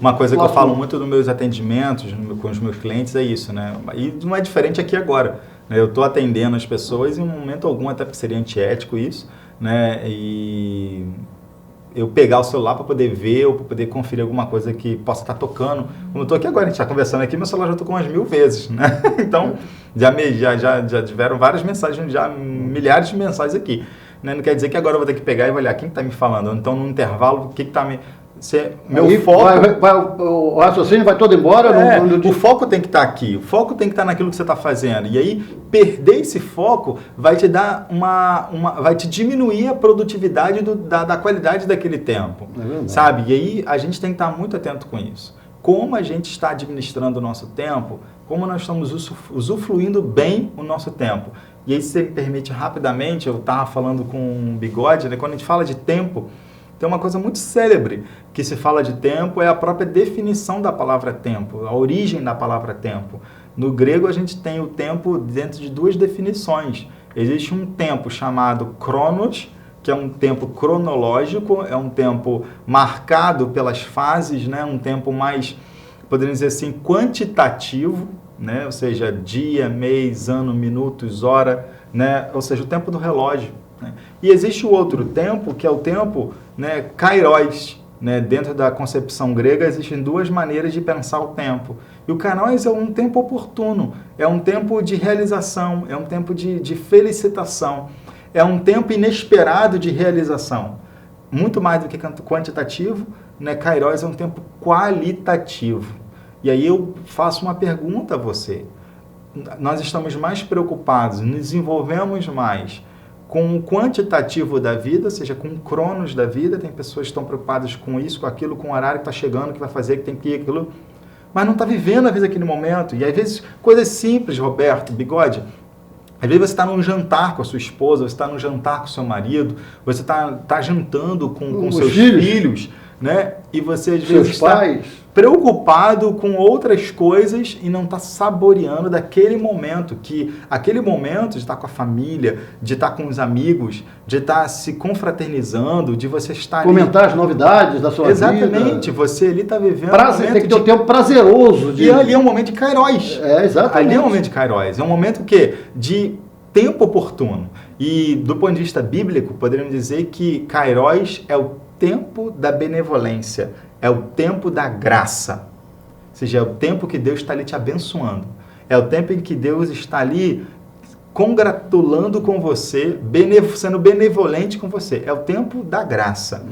Uma coisa que eu falo muito nos meus atendimentos, com os meus clientes, é isso, né? E não é diferente aqui agora. Né? Eu estou atendendo as pessoas em um momento algum, até porque seria antiético isso, né? E eu pegar o celular para poder ver ou para poder conferir alguma coisa que possa estar tocando. Como eu estou aqui agora, a gente está conversando aqui, meu celular já tocou umas 1000 vezes, né? Então, já tiveram várias mensagens, já milhares de mensagens aqui. Né? Não quer dizer que agora eu vou ter que pegar e olhar quem está me falando. Então, no intervalo, o que está me... Meu foco... o raciocínio vai todo embora. O foco tem que estar aqui, o foco tem que estar naquilo que você está fazendo. E aí, perder esse foco vai te dar vai te diminuir a produtividade da qualidade daquele tempo. Sabe? E aí, a gente tem que estar muito atento com isso. Como a gente está administrando o nosso tempo, como nós estamos usufruindo bem o nosso tempo. E aí, se você me permite rapidamente, eu estava falando com o Bigode, né? Quando a gente fala de tempo, tem uma coisa muito célebre que se fala de tempo, é a própria definição da palavra tempo, a origem da palavra tempo. No grego, a gente tem o tempo dentro de duas definições. Existe um tempo chamado cronos, que é um tempo cronológico, é um tempo marcado pelas fases, né? Um tempo mais, poderíamos dizer assim, quantitativo, né? Ou seja, dia, mês, ano, minutos, hora, né? Ou seja, o tempo do relógio. Né? E existe o outro tempo, que é o tempo, né, kairos. Né? Dentro da concepção grega, existem duas maneiras de pensar o tempo. E o kairos é um tempo oportuno, é um tempo de realização, é um tempo de felicitação, é um tempo inesperado de realização. Muito mais do que quantitativo, né? Kairos é um tempo qualitativo. E aí eu faço uma pergunta a você. Nós estamos mais preocupados, nos desenvolvemos mais com o quantitativo da vida, ou seja, com o cronos da vida. Tem pessoas que estão preocupadas com isso, com aquilo, com o horário que está chegando, que vai fazer, que tem que ir, aquilo. Mas não está vivendo, às vezes, aquele momento. E, às vezes, coisas simples, Roberto, Bigode. Às vezes, você está num jantar com a sua esposa, você está num jantar com o seu marido, você está jantando com seus filhos, né? E você, às vezes, está preocupado com outras coisas e não está saboreando daquele momento, aquele momento de estar com a família, de estar com os amigos, de estar se confraternizando, de você estar comentar as novidades da sua vida. Exatamente, você ali está vivendo tem que ter um tempo prazeroso. E ali é um momento de kairos. Exatamente. Ali é um momento de kairos, é um momento de tempo oportuno. E do ponto de vista bíblico, poderíamos dizer que kairos é o tempo da benevolência, é o tempo da graça, ou seja, é o tempo que Deus está ali te abençoando, é o tempo em que Deus está ali congratulando com você, sendo benevolente com você, é o tempo da graça.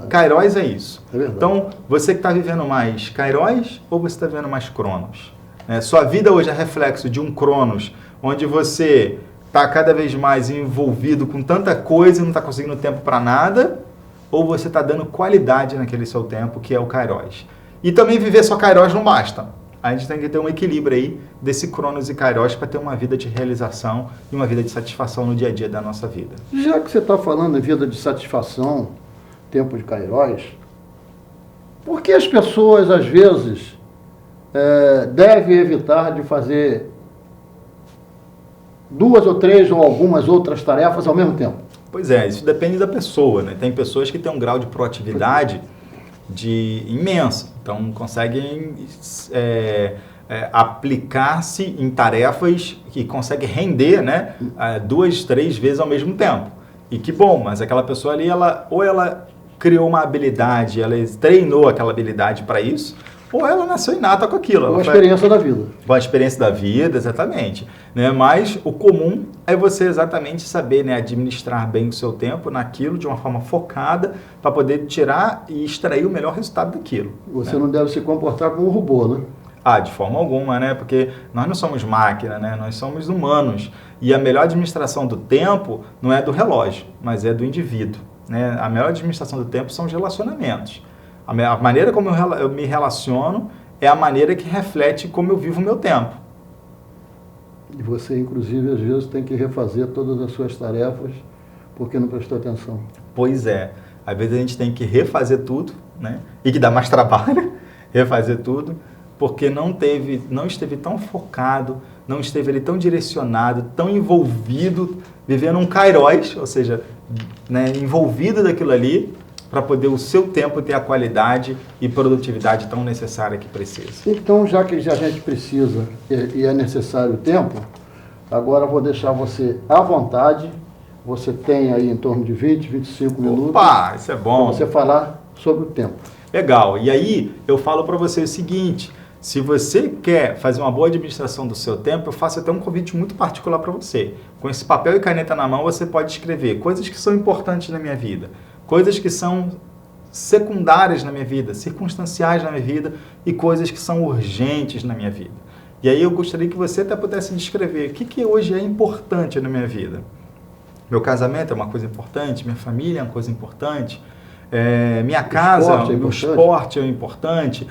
Kairos é isso. Então, você que está vivendo mais kairos ou você está vivendo mais cronos? Sua vida hoje é reflexo de um cronos, onde você está cada vez mais envolvido com tanta coisa e não está conseguindo tempo para nada, ou você está dando qualidade naquele seu tempo, que é o kairos. E também viver só kairos não basta. A gente tem que ter um equilíbrio aí desse cronos e kairos para ter uma vida de realização e uma vida de satisfação no dia a dia da nossa vida. Já que você está falando em vida de satisfação, tempo de kairos, por que as pessoas, às vezes, devem evitar de fazer 2 ou 3 ou algumas outras tarefas ao mesmo tempo? Pois é, isso depende da pessoa, né? Tem pessoas que têm um grau de proatividade imenso, então conseguem aplicar-se em tarefas que conseguem render, né, 2, 3 vezes ao mesmo tempo. E que bom, mas aquela pessoa ali, ela criou uma habilidade, ela treinou aquela habilidade para isso, ou ela nasceu inata com aquilo. Uma experiência da vida. Uma experiência da vida, exatamente. Né? Mas o comum é você exatamente saber, né, administrar bem o seu tempo naquilo de uma forma focada para poder tirar e extrair o melhor resultado daquilo. Você não deve se comportar como um robô, né? De forma alguma, né? Porque nós não somos máquina, né? Nós somos humanos. E a melhor administração do tempo não é do relógio, mas é do indivíduo. Né? A melhor administração do tempo são os relacionamentos. A maneira como eu me relaciono é a maneira que reflete como eu vivo o meu tempo. E você, inclusive, às vezes tem que refazer todas as suas tarefas porque não prestou atenção. Pois é. Às vezes a gente tem que refazer tudo, né? E que dá mais trabalho refazer tudo, porque não esteve tão focado, não esteve ali tão direcionado, tão envolvido, vivendo um kairos, ou seja, né, envolvido daquilo ali, para poder o seu tempo ter a qualidade e produtividade tão necessária que precisa? Então, já que a gente precisa e é necessário o tempo, agora eu vou deixar você à vontade. Você tem aí em torno de 20, 25 minutos. Opa, isso é bom. Para você falar sobre o tempo. Legal. E aí, eu falo para você o seguinte, se você quer fazer uma boa administração do seu tempo, eu faço até um convite muito particular para você. Com esse papel e caneta na mão, você pode escrever coisas que são importantes na minha vida, coisas que são secundárias na minha vida, circunstanciais na minha vida e coisas que são urgentes na minha vida. E aí eu gostaria que você até pudesse descrever o que hoje é importante na minha vida. Meu casamento é uma coisa importante, minha família é uma coisa importante, minha casa, meu esporte é importante,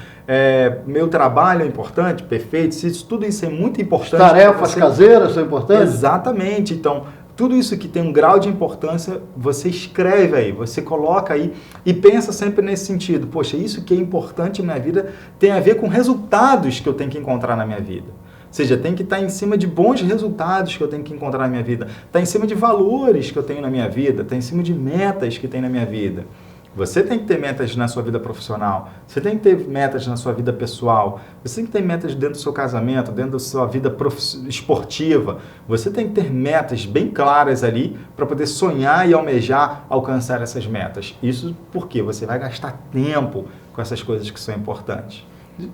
meu trabalho é importante, perfeito, se tudo isso é muito importante. Tarefas caseiras são importantes? Exatamente, então tudo isso que tem um grau de importância, você escreve aí, você coloca aí e pensa sempre nesse sentido, poxa, isso que é importante na minha vida tem a ver com resultados que eu tenho que encontrar na minha vida. Ou seja, tem que estar em cima de bons resultados que eu tenho que encontrar na minha vida, está em cima de valores que eu tenho na minha vida, está em cima de metas que tem na minha vida. Você tem que ter metas na sua vida profissional, você tem que ter metas na sua vida pessoal, você tem que ter metas dentro do seu casamento, dentro da sua vida esportiva, você tem que ter metas bem claras ali para poder sonhar e almejar alcançar essas metas. Isso porque você vai gastar tempo com essas coisas que são importantes.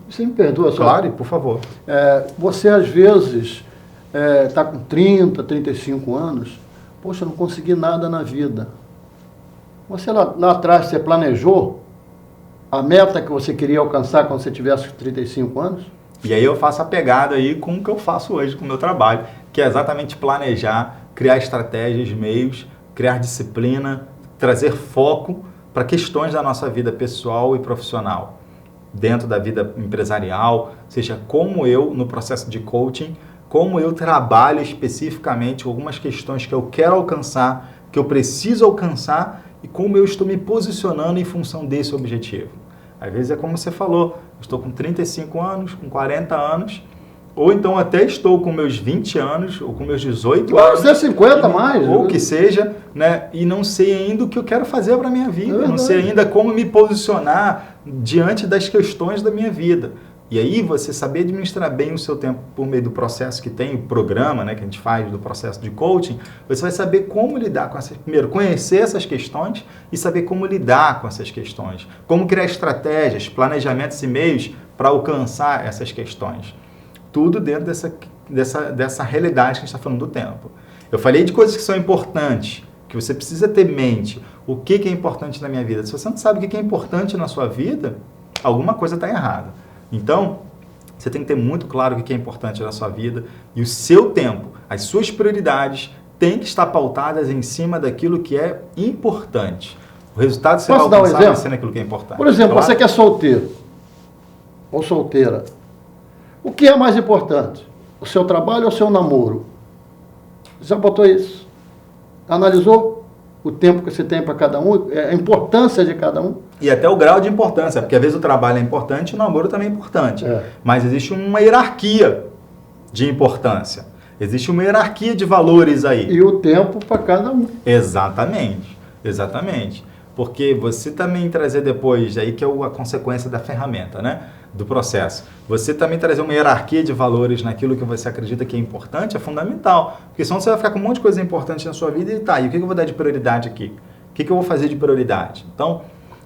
Você me perdoa, só. Claro, por favor. Você, às vezes, está com 30, 35 anos. Poxa, eu não consegui nada na vida. Você lá atrás, você planejou a meta que você queria alcançar quando você tivesse 35 anos? E aí eu faço a pegada aí com o que eu faço hoje com o meu trabalho, que é exatamente planejar, criar estratégias, meios, criar disciplina, trazer foco para questões da nossa vida pessoal e profissional. Dentro da vida empresarial, seja como eu, no processo de coaching, como eu trabalho especificamente algumas questões que eu quero alcançar, que eu preciso alcançar e como eu estou me posicionando em função desse objetivo. Às vezes é como você falou, eu estou com 35 anos, com 40 anos, ou então até estou com meus 20 anos, ou com meus 18 anos. Você é 50 mais. Ou que seja, né? E não sei ainda o que eu quero fazer para a minha vida, não sei ainda como me posicionar diante das questões da minha vida. E aí você saber administrar bem o seu tempo por meio do processo que tem, o programa, né, que a gente faz do processo de coaching, você vai saber como lidar com essas, primeiro, conhecer essas questões e saber como lidar com essas questões, como criar estratégias, planejamentos e meios para alcançar essas questões. Tudo dentro dessa realidade que a gente está falando do tempo. Eu falei de coisas que são importantes, que você precisa ter em mente. O que é importante na minha vida? Se você não sabe o que é importante na sua vida, alguma coisa está errada. Então, você tem que ter muito claro o que é importante na sua vida e o seu tempo, as suas prioridades têm que estar pautadas em cima daquilo que é importante. O resultado que você vai alcançar vai ser naquilo que é importante. Por exemplo, você que é solteiro ou solteira, o que é mais importante? O seu trabalho ou o seu namoro? Você já botou isso? Analisou o tempo que você tem para cada um, a importância de cada um? E até o grau de importância, porque às vezes o trabalho é importante e o namoro também é importante. Mas existe uma hierarquia de importância. Existe uma hierarquia de valores aí. E o tempo para cada um. Exatamente, exatamente. Porque você também trazer depois, aí que é a consequência da ferramenta, né? Do processo. Você também trazer uma hierarquia de valores naquilo que você acredita que é importante é fundamental. Porque senão você vai ficar com um monte de coisa importante na sua vida e tá, e o que eu vou dar de prioridade aqui? O que eu vou fazer de prioridade? Então,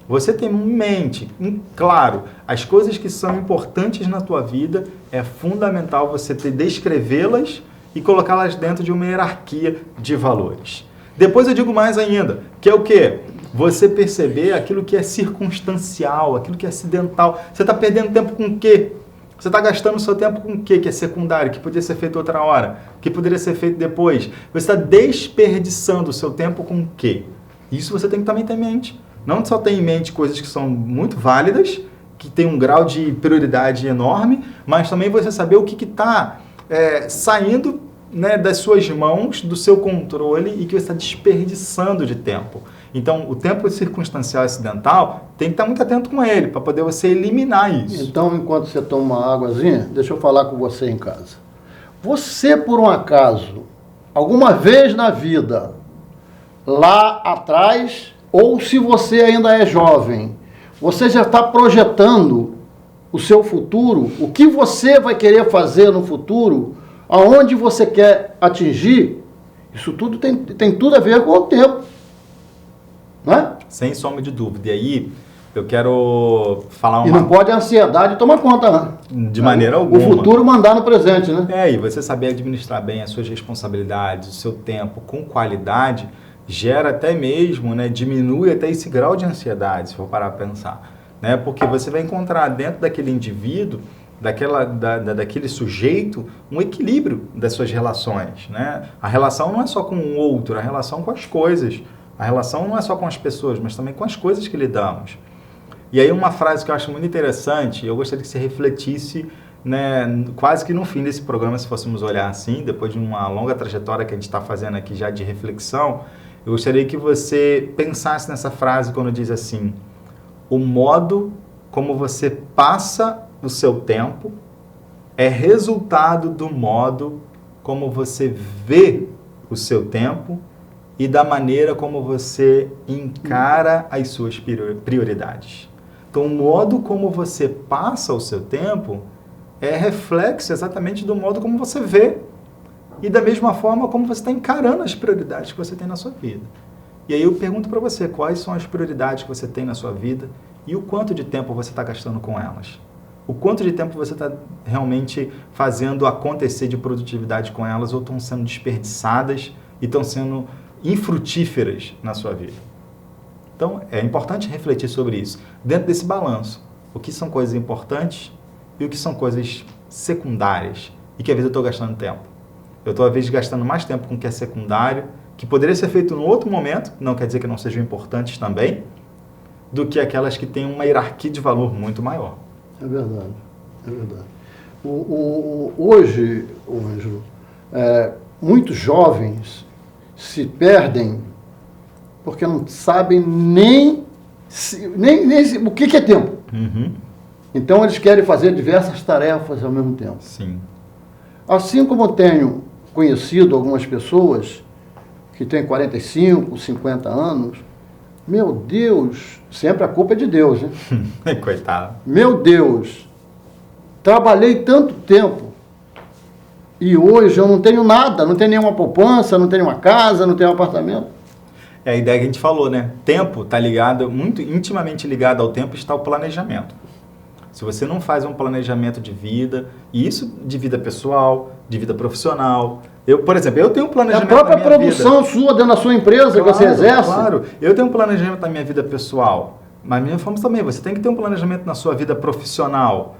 você tem em mente, claro, as coisas que são importantes na tua vida, é fundamental você descrevê-las e colocá-las dentro de uma hierarquia de valores. Depois eu digo mais ainda, que é o quê? Você perceber aquilo que é circunstancial, aquilo que é acidental. Você está perdendo tempo com o quê? Você está gastando o seu tempo com o quê? Que é secundário, que poderia ser feito outra hora, que poderia ser feito depois. Você está desperdiçando o seu tempo com o quê? Isso você tem que também ter em mente. Não só ter em mente coisas que são muito válidas, que tem um grau de prioridade enorme, mas também você saber o que está saindo, né, das suas mãos, do seu controle e que você está desperdiçando de tempo. Então, o tempo circunstancial e acidental, tem que estar muito atento com ele, para poder você eliminar isso. Então, enquanto você toma uma águazinha, deixa eu falar com você em casa. Você, por um acaso, alguma vez na vida, lá atrás, ou se você ainda é jovem, você já está projetando o seu futuro, o que você vai querer fazer no futuro, aonde você quer atingir, isso tudo tem tudo a ver com o tempo. Não é? Sem sombra de dúvida. E aí, eu quero falar uma... E não pode a ansiedade tomar conta, né? De maneira alguma. O futuro mandar no presente, né? E você saber administrar bem as suas responsabilidades, o seu tempo com qualidade, gera até mesmo, né, diminui até esse grau de ansiedade, se for parar para pensar. Né? Porque você vai encontrar dentro daquele indivíduo, daquele sujeito, um equilíbrio das suas relações. Né? A relação não é só com o outro, a relação com as coisas. A relação não é só com as pessoas, mas também com as coisas que lidamos. E aí uma frase que eu acho muito interessante, eu gostaria que você refletisse, né, quase que no fim desse programa, se fôssemos olhar assim, depois de uma longa trajetória que a gente está fazendo aqui já de reflexão, eu gostaria que você pensasse nessa frase quando diz assim: o modo como você passa o seu tempo é resultado do modo como você vê o seu tempo e da maneira como você encara as suas prioridades. Então, o modo como você passa o seu tempo é reflexo exatamente do modo como você vê e da mesma forma como você está encarando as prioridades que você tem na sua vida. E aí eu pergunto para você, quais são as prioridades que você tem na sua vida e o quanto de tempo você está gastando com elas? O quanto de tempo você está realmente fazendo acontecer de produtividade com elas ou estão sendo desperdiçadas e estão sendo infrutíferas na sua vida? Então, é importante refletir sobre isso. Dentro desse balanço, o que são coisas importantes e o que são coisas secundárias e que às vezes eu estou gastando tempo. Eu estou, às vezes, gastando mais tempo com o que é secundário, que poderia ser feito em outro momento, não quer dizer que não sejam importantes também, do que aquelas que têm uma hierarquia de valor muito maior. É verdade, é verdade. Hoje, Ângelo, muitos jovens se perdem porque não sabem nem o que é tempo. Uhum. Então, eles querem fazer diversas tarefas ao mesmo tempo. Sim. Assim como eu tenho conhecido algumas pessoas que têm 45, 50 anos, meu Deus, sempre a culpa é de Deus, né? Coitado. Meu Deus, trabalhei tanto tempo e hoje eu não tenho nada, não tenho nenhuma poupança, não tenho uma casa, não tenho um apartamento. É a ideia que a gente falou, né? Tempo está ligado, muito intimamente ligado ao tempo está o planejamento. Se você não faz um planejamento de vida, e isso de vida pessoal, de vida profissional. Eu, por exemplo, eu tenho um planejamento da própria da minha produção vida. sua dentro da sua empresa, claro, que você exerce. Claro, eu tenho um planejamento da minha vida pessoal, mas minha forma também, você tem que ter um planejamento na sua vida profissional.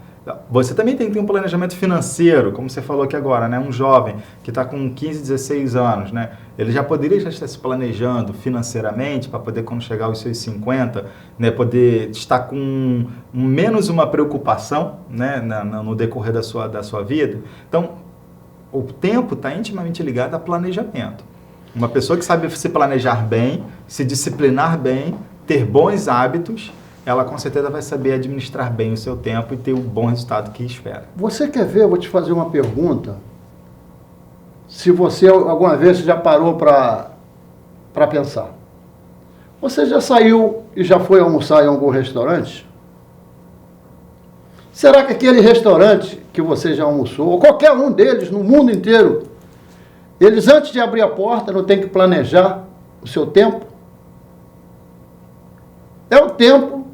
Você também tem que ter um planejamento financeiro, como você falou aqui agora, né? Um jovem que está com 15, 16 anos, né? Ele já poderia já estar se planejando financeiramente para poder, quando chegar aos seus 50, né, poder estar com menos uma preocupação, né, no decorrer da sua vida. Então, o tempo está intimamente ligado a planejamento. Uma pessoa que sabe se planejar bem, se disciplinar bem, ter bons hábitos, ela com certeza vai saber administrar bem o seu tempo e ter o bom resultado que espera. Você quer ver? Eu vou te fazer uma pergunta. Se você alguma vez já parou para pensar. Você já saiu e já foi almoçar em algum restaurante? Será que aquele restaurante que você já almoçou, ou qualquer um deles no mundo inteiro, eles antes de abrir a porta não tem que planejar o seu tempo? É o tempo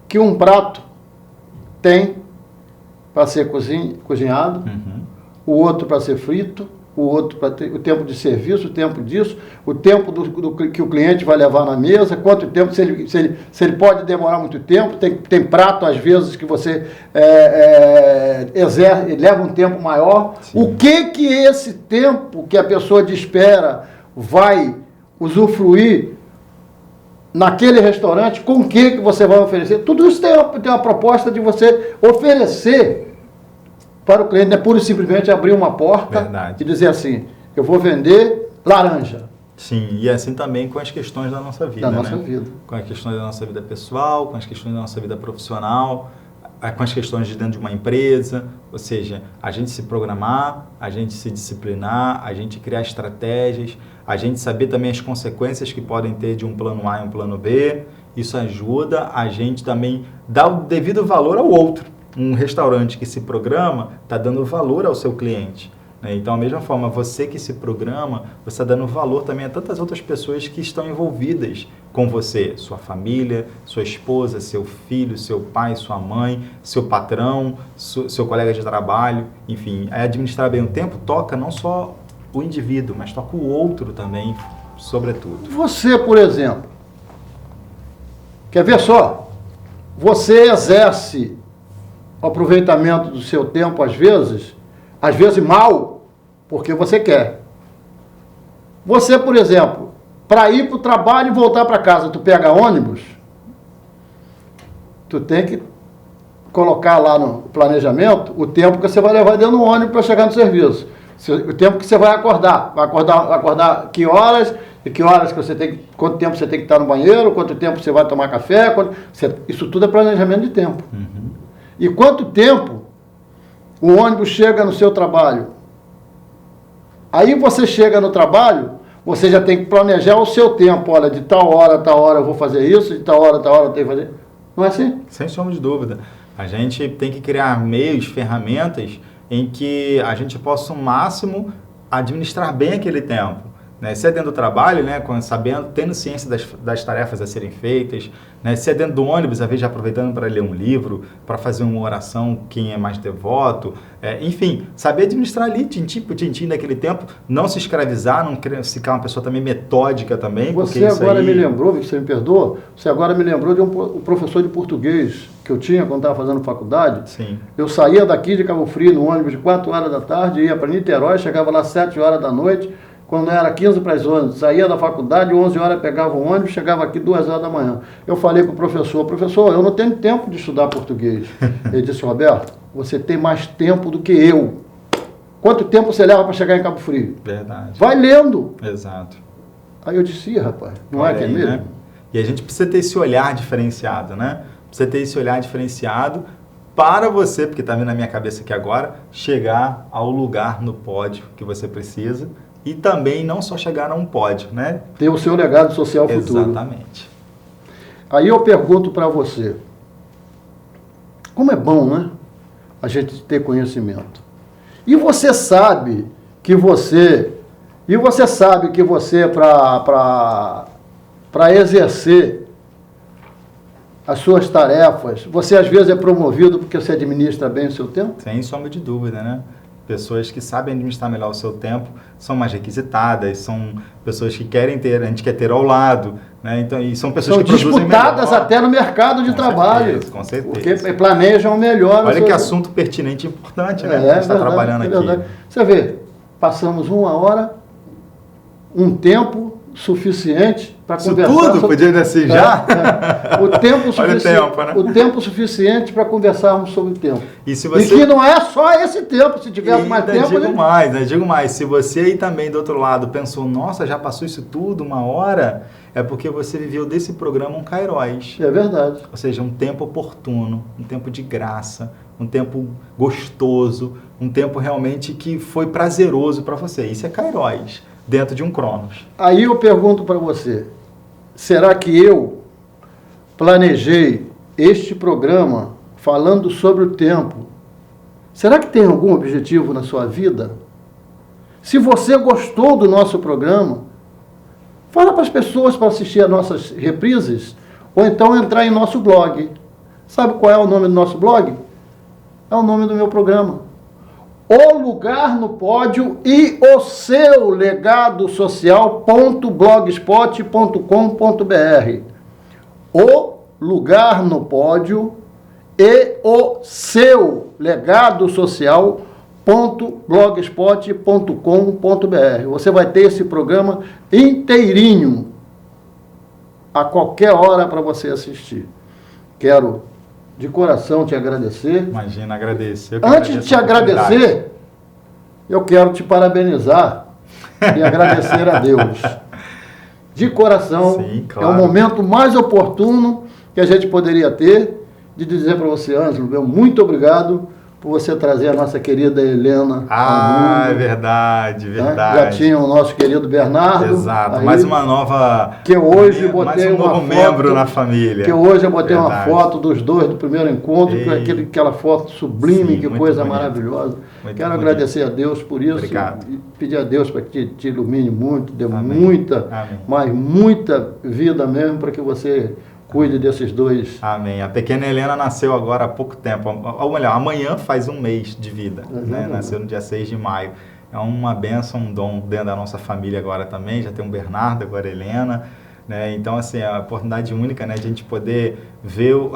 que um prato tem para ser cozinhado, o outro para ser frito, o outro para ter o tempo de serviço, o tempo disso, o tempo que o cliente vai levar na mesa, quanto tempo, se ele pode demorar muito tempo, tem prato às vezes que você leva um tempo maior. Sim. O que esse tempo que a pessoa de espera vai usufruir naquele restaurante, com o que você vai oferecer? Tudo isso tem uma proposta de você oferecer para o cliente, não é pura e simplesmente abrir uma porta. Verdade. E dizer assim, eu vou vender laranja. Sim, e assim também com as questões da nossa vida. Da nossa vida. Com as questões da nossa vida pessoal, com as questões da nossa vida profissional. com as questões de dentro de uma empresa, ou seja, a gente se programar, a gente se disciplinar, a gente criar estratégias, a gente saber também as consequências que podem ter de um plano A e um plano B. Isso ajuda a gente também dar o devido valor ao outro. Um restaurante que se programa está dando valor ao seu cliente. Então, da mesma forma, você que se programa, você está dando valor também a tantas outras pessoas que estão envolvidas com você. Sua família, sua esposa, seu filho, seu pai, sua mãe, seu patrão, seu colega de trabalho. Enfim, administrar bem o tempo toca não só o indivíduo, mas toca o outro também, sobretudo. Você, por exemplo, quer ver só? Você exerce o aproveitamento do seu tempo, às vezes mal, porque você quer. Você, por exemplo, para ir para o trabalho e voltar para casa, tu pega ônibus, tu tem que colocar lá no planejamento o tempo que você vai levar dentro do ônibus para chegar no serviço. O tempo que você vai acordar que horas, e que horas que você tem, quanto tempo você tem que estar no banheiro, quanto tempo você vai tomar café, isso tudo é planejamento de tempo. Uhum. E quanto tempo o ônibus chega no seu trabalho? Aí você chega no trabalho, você já tem que planejar o seu tempo. Olha, de tal hora eu vou fazer isso, de tal hora eu tenho que fazer. Não é assim? Sem sombra de dúvida. A gente tem que criar meios, ferramentas em que a gente possa, ao máximo, administrar bem aquele tempo. Né? Se é dentro do trabalho, né, tendo ciência das tarefas a serem feitas, né? Se é dentro do ônibus, às vezes já aproveitando para ler um livro, para fazer uma oração, quem é mais devoto, enfim, saber administrar ali, tintim por tintim daquele tempo, não se escravizar, não querer ficar uma pessoa também metódica também. Você agora me lembrou, você me perdoa, você agora me lembrou de um professor de português que eu tinha quando estava fazendo faculdade. Sim. Eu saía daqui de Cabo Frio no ônibus de 4 horas da tarde, ia para Niterói, chegava lá 7 horas da noite, quando era 15 para as 11, saía da faculdade, 11 horas pegava o ônibus, chegava aqui 2 horas da manhã. Eu falei para o professor, eu não tenho tempo de estudar português. Ele disse, Roberto, você tem mais tempo do que eu. Quanto tempo você leva para chegar em Cabo Frio? Verdade. Vai lendo. Exato. Aí eu disse, rapaz, não é que é mesmo? Né? E a gente precisa ter esse olhar diferenciado, né? Precisa ter esse olhar diferenciado para você, porque está vindo na minha cabeça aqui agora, chegar ao lugar no pódio que você precisa. E também não só chegar a um pódio, né? Ter o seu legado social futuro. Exatamente. Aí eu pergunto para você, como é bom, né? A gente ter conhecimento. E você sabe que você para exercer as suas tarefas, você às vezes é promovido porque você administra bem o seu tempo? Sem sombra de dúvida, né? Pessoas que sabem administrar melhor o seu tempo são mais requisitadas, são pessoas que querem ter, a gente quer ter ao lado, né? Então, e são pessoas são que produzem disputadas melhor. até no mercado de trabalho. Com certeza. Porque planejam melhor. Olha que assunto pertinente e importante, né? A gente está trabalhando aqui. Verdade. Você vê, passamos 1 hora, um tempo suficiente para conversar. Isso tudo? Podia assim já? O tempo suficiente para conversarmos sobre o tempo. E que não é só esse tempo, se tiver mais tempo... Digo mais, se você aí também do outro lado pensou, nossa, já passou isso tudo, 1 hora, é porque você viveu desse programa um kairos. É verdade. Ou seja, um tempo oportuno, um tempo de graça, um tempo gostoso, um tempo realmente que foi prazeroso para você. Isso é kairos. Dentro de um cronos. Aí eu pergunto para você, será que eu planejei este programa falando sobre o tempo? Será que tem algum objetivo na sua vida? Se você gostou do nosso programa, fala para as pessoas para assistir as nossas reprises, ou então entrar em nosso blog. Sabe qual é o nome do nosso blog? É o nome do meu programa. O Lugar no Pódio e o seu legado social.blogspot.com.br. O Lugar no Pódio e o seu legado social.blogspot.com.br. Você vai ter esse programa inteirinho a qualquer hora para você assistir. Quero de coração te agradecer. Imagina, agradecer. Antes de te agradecer, eu quero te parabenizar e agradecer a Deus. De coração. Sim, claro. É o momento mais oportuno que a gente poderia ter de dizer para você, Ângelo, meu muito obrigado por você trazer a nossa querida Helena ao mundo. É verdade, verdade. Já tinha o nosso querido Bernardo. Exato, mais uma nova... Que hoje eu botei mais um novo membro na família. Que hoje eu botei uma foto dos dois do primeiro encontro, com aquela foto sublime, sim, que coisa bonito, maravilhosa. Quero agradecer a Deus por isso. Obrigado. E pedir a Deus para que te ilumine muito, dê muita, mas muita vida mesmo para que você cuide desses dois. Amém. A pequena Helena nasceu agora há pouco tempo. Ou melhor, amanhã faz um mês de vida. Né? Nasceu no dia 6 de maio. É uma bênção, um dom dentro da nossa família agora também. Já tem um Bernardo, agora a Helena. Né? Então, assim, é a oportunidade única, né, de a gente poder ver o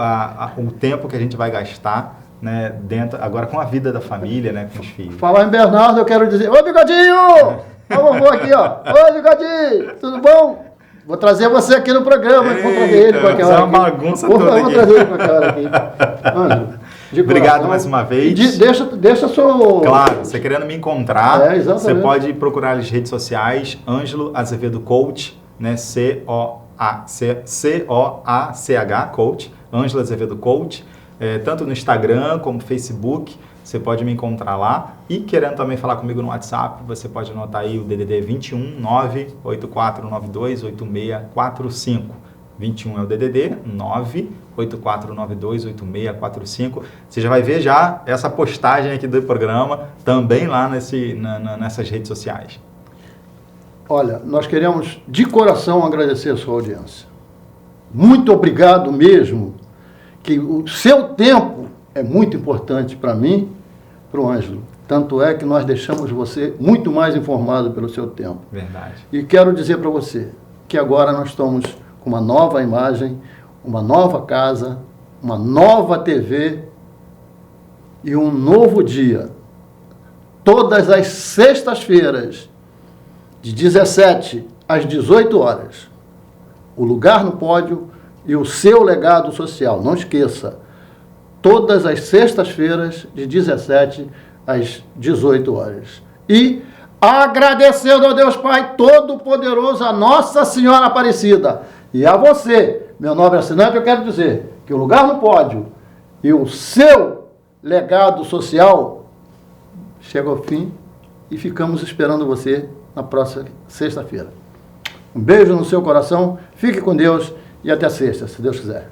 tempo que a gente vai gastar, né, dentro, agora com a vida da família, né, com os filhos. Falar em Bernardo, eu quero dizer... Ô, Bigodinho! Ó, vovô aqui, ó. Ô, Bigodinho! Tudo bom? Vou trazer você aqui no programa. Vou trazer ele qualquer hora. É uma bagunça toda aqui. Vou trazer ele qualquer hora aqui. Ângelo, obrigado mais uma vez. Deixa seu... Claro, você querendo me encontrar, você exatamente. pode procurar nas redes sociais, Ângelo Azevedo Coach, né? C-O-A-C-H, Coach, Ângelo Azevedo Coach, tanto no Instagram como no Facebook. Você pode me encontrar lá. E querendo também falar comigo no WhatsApp, você pode anotar aí o DDD 21 98492 8645. 21 é o DDD 98492 8645. Você já vai ver já essa postagem aqui do programa também lá nessas redes sociais. Olha, nós queremos de coração agradecer a sua audiência. Muito obrigado mesmo, que o seu tempo é muito importante para mim, para o Ângelo. Tanto é que nós deixamos você muito mais informado pelo seu tempo. Verdade. E quero dizer para você que agora nós estamos com uma nova imagem, uma nova casa, uma nova TV e um novo dia. Todas as sextas-feiras, de 17 às 18 horas. O Lugar no Pódio e o seu legado social. Não esqueça. Todas as sextas-feiras, de 17 às 18 horas. E agradecendo ao Deus Pai Todo-Poderoso, a Nossa Senhora Aparecida. E a você, meu nobre assinante, eu quero dizer que o Lugar no Pódio e o seu legado social chega ao fim e ficamos esperando você na próxima sexta-feira. Um beijo no seu coração, fique com Deus e até sexta, se Deus quiser.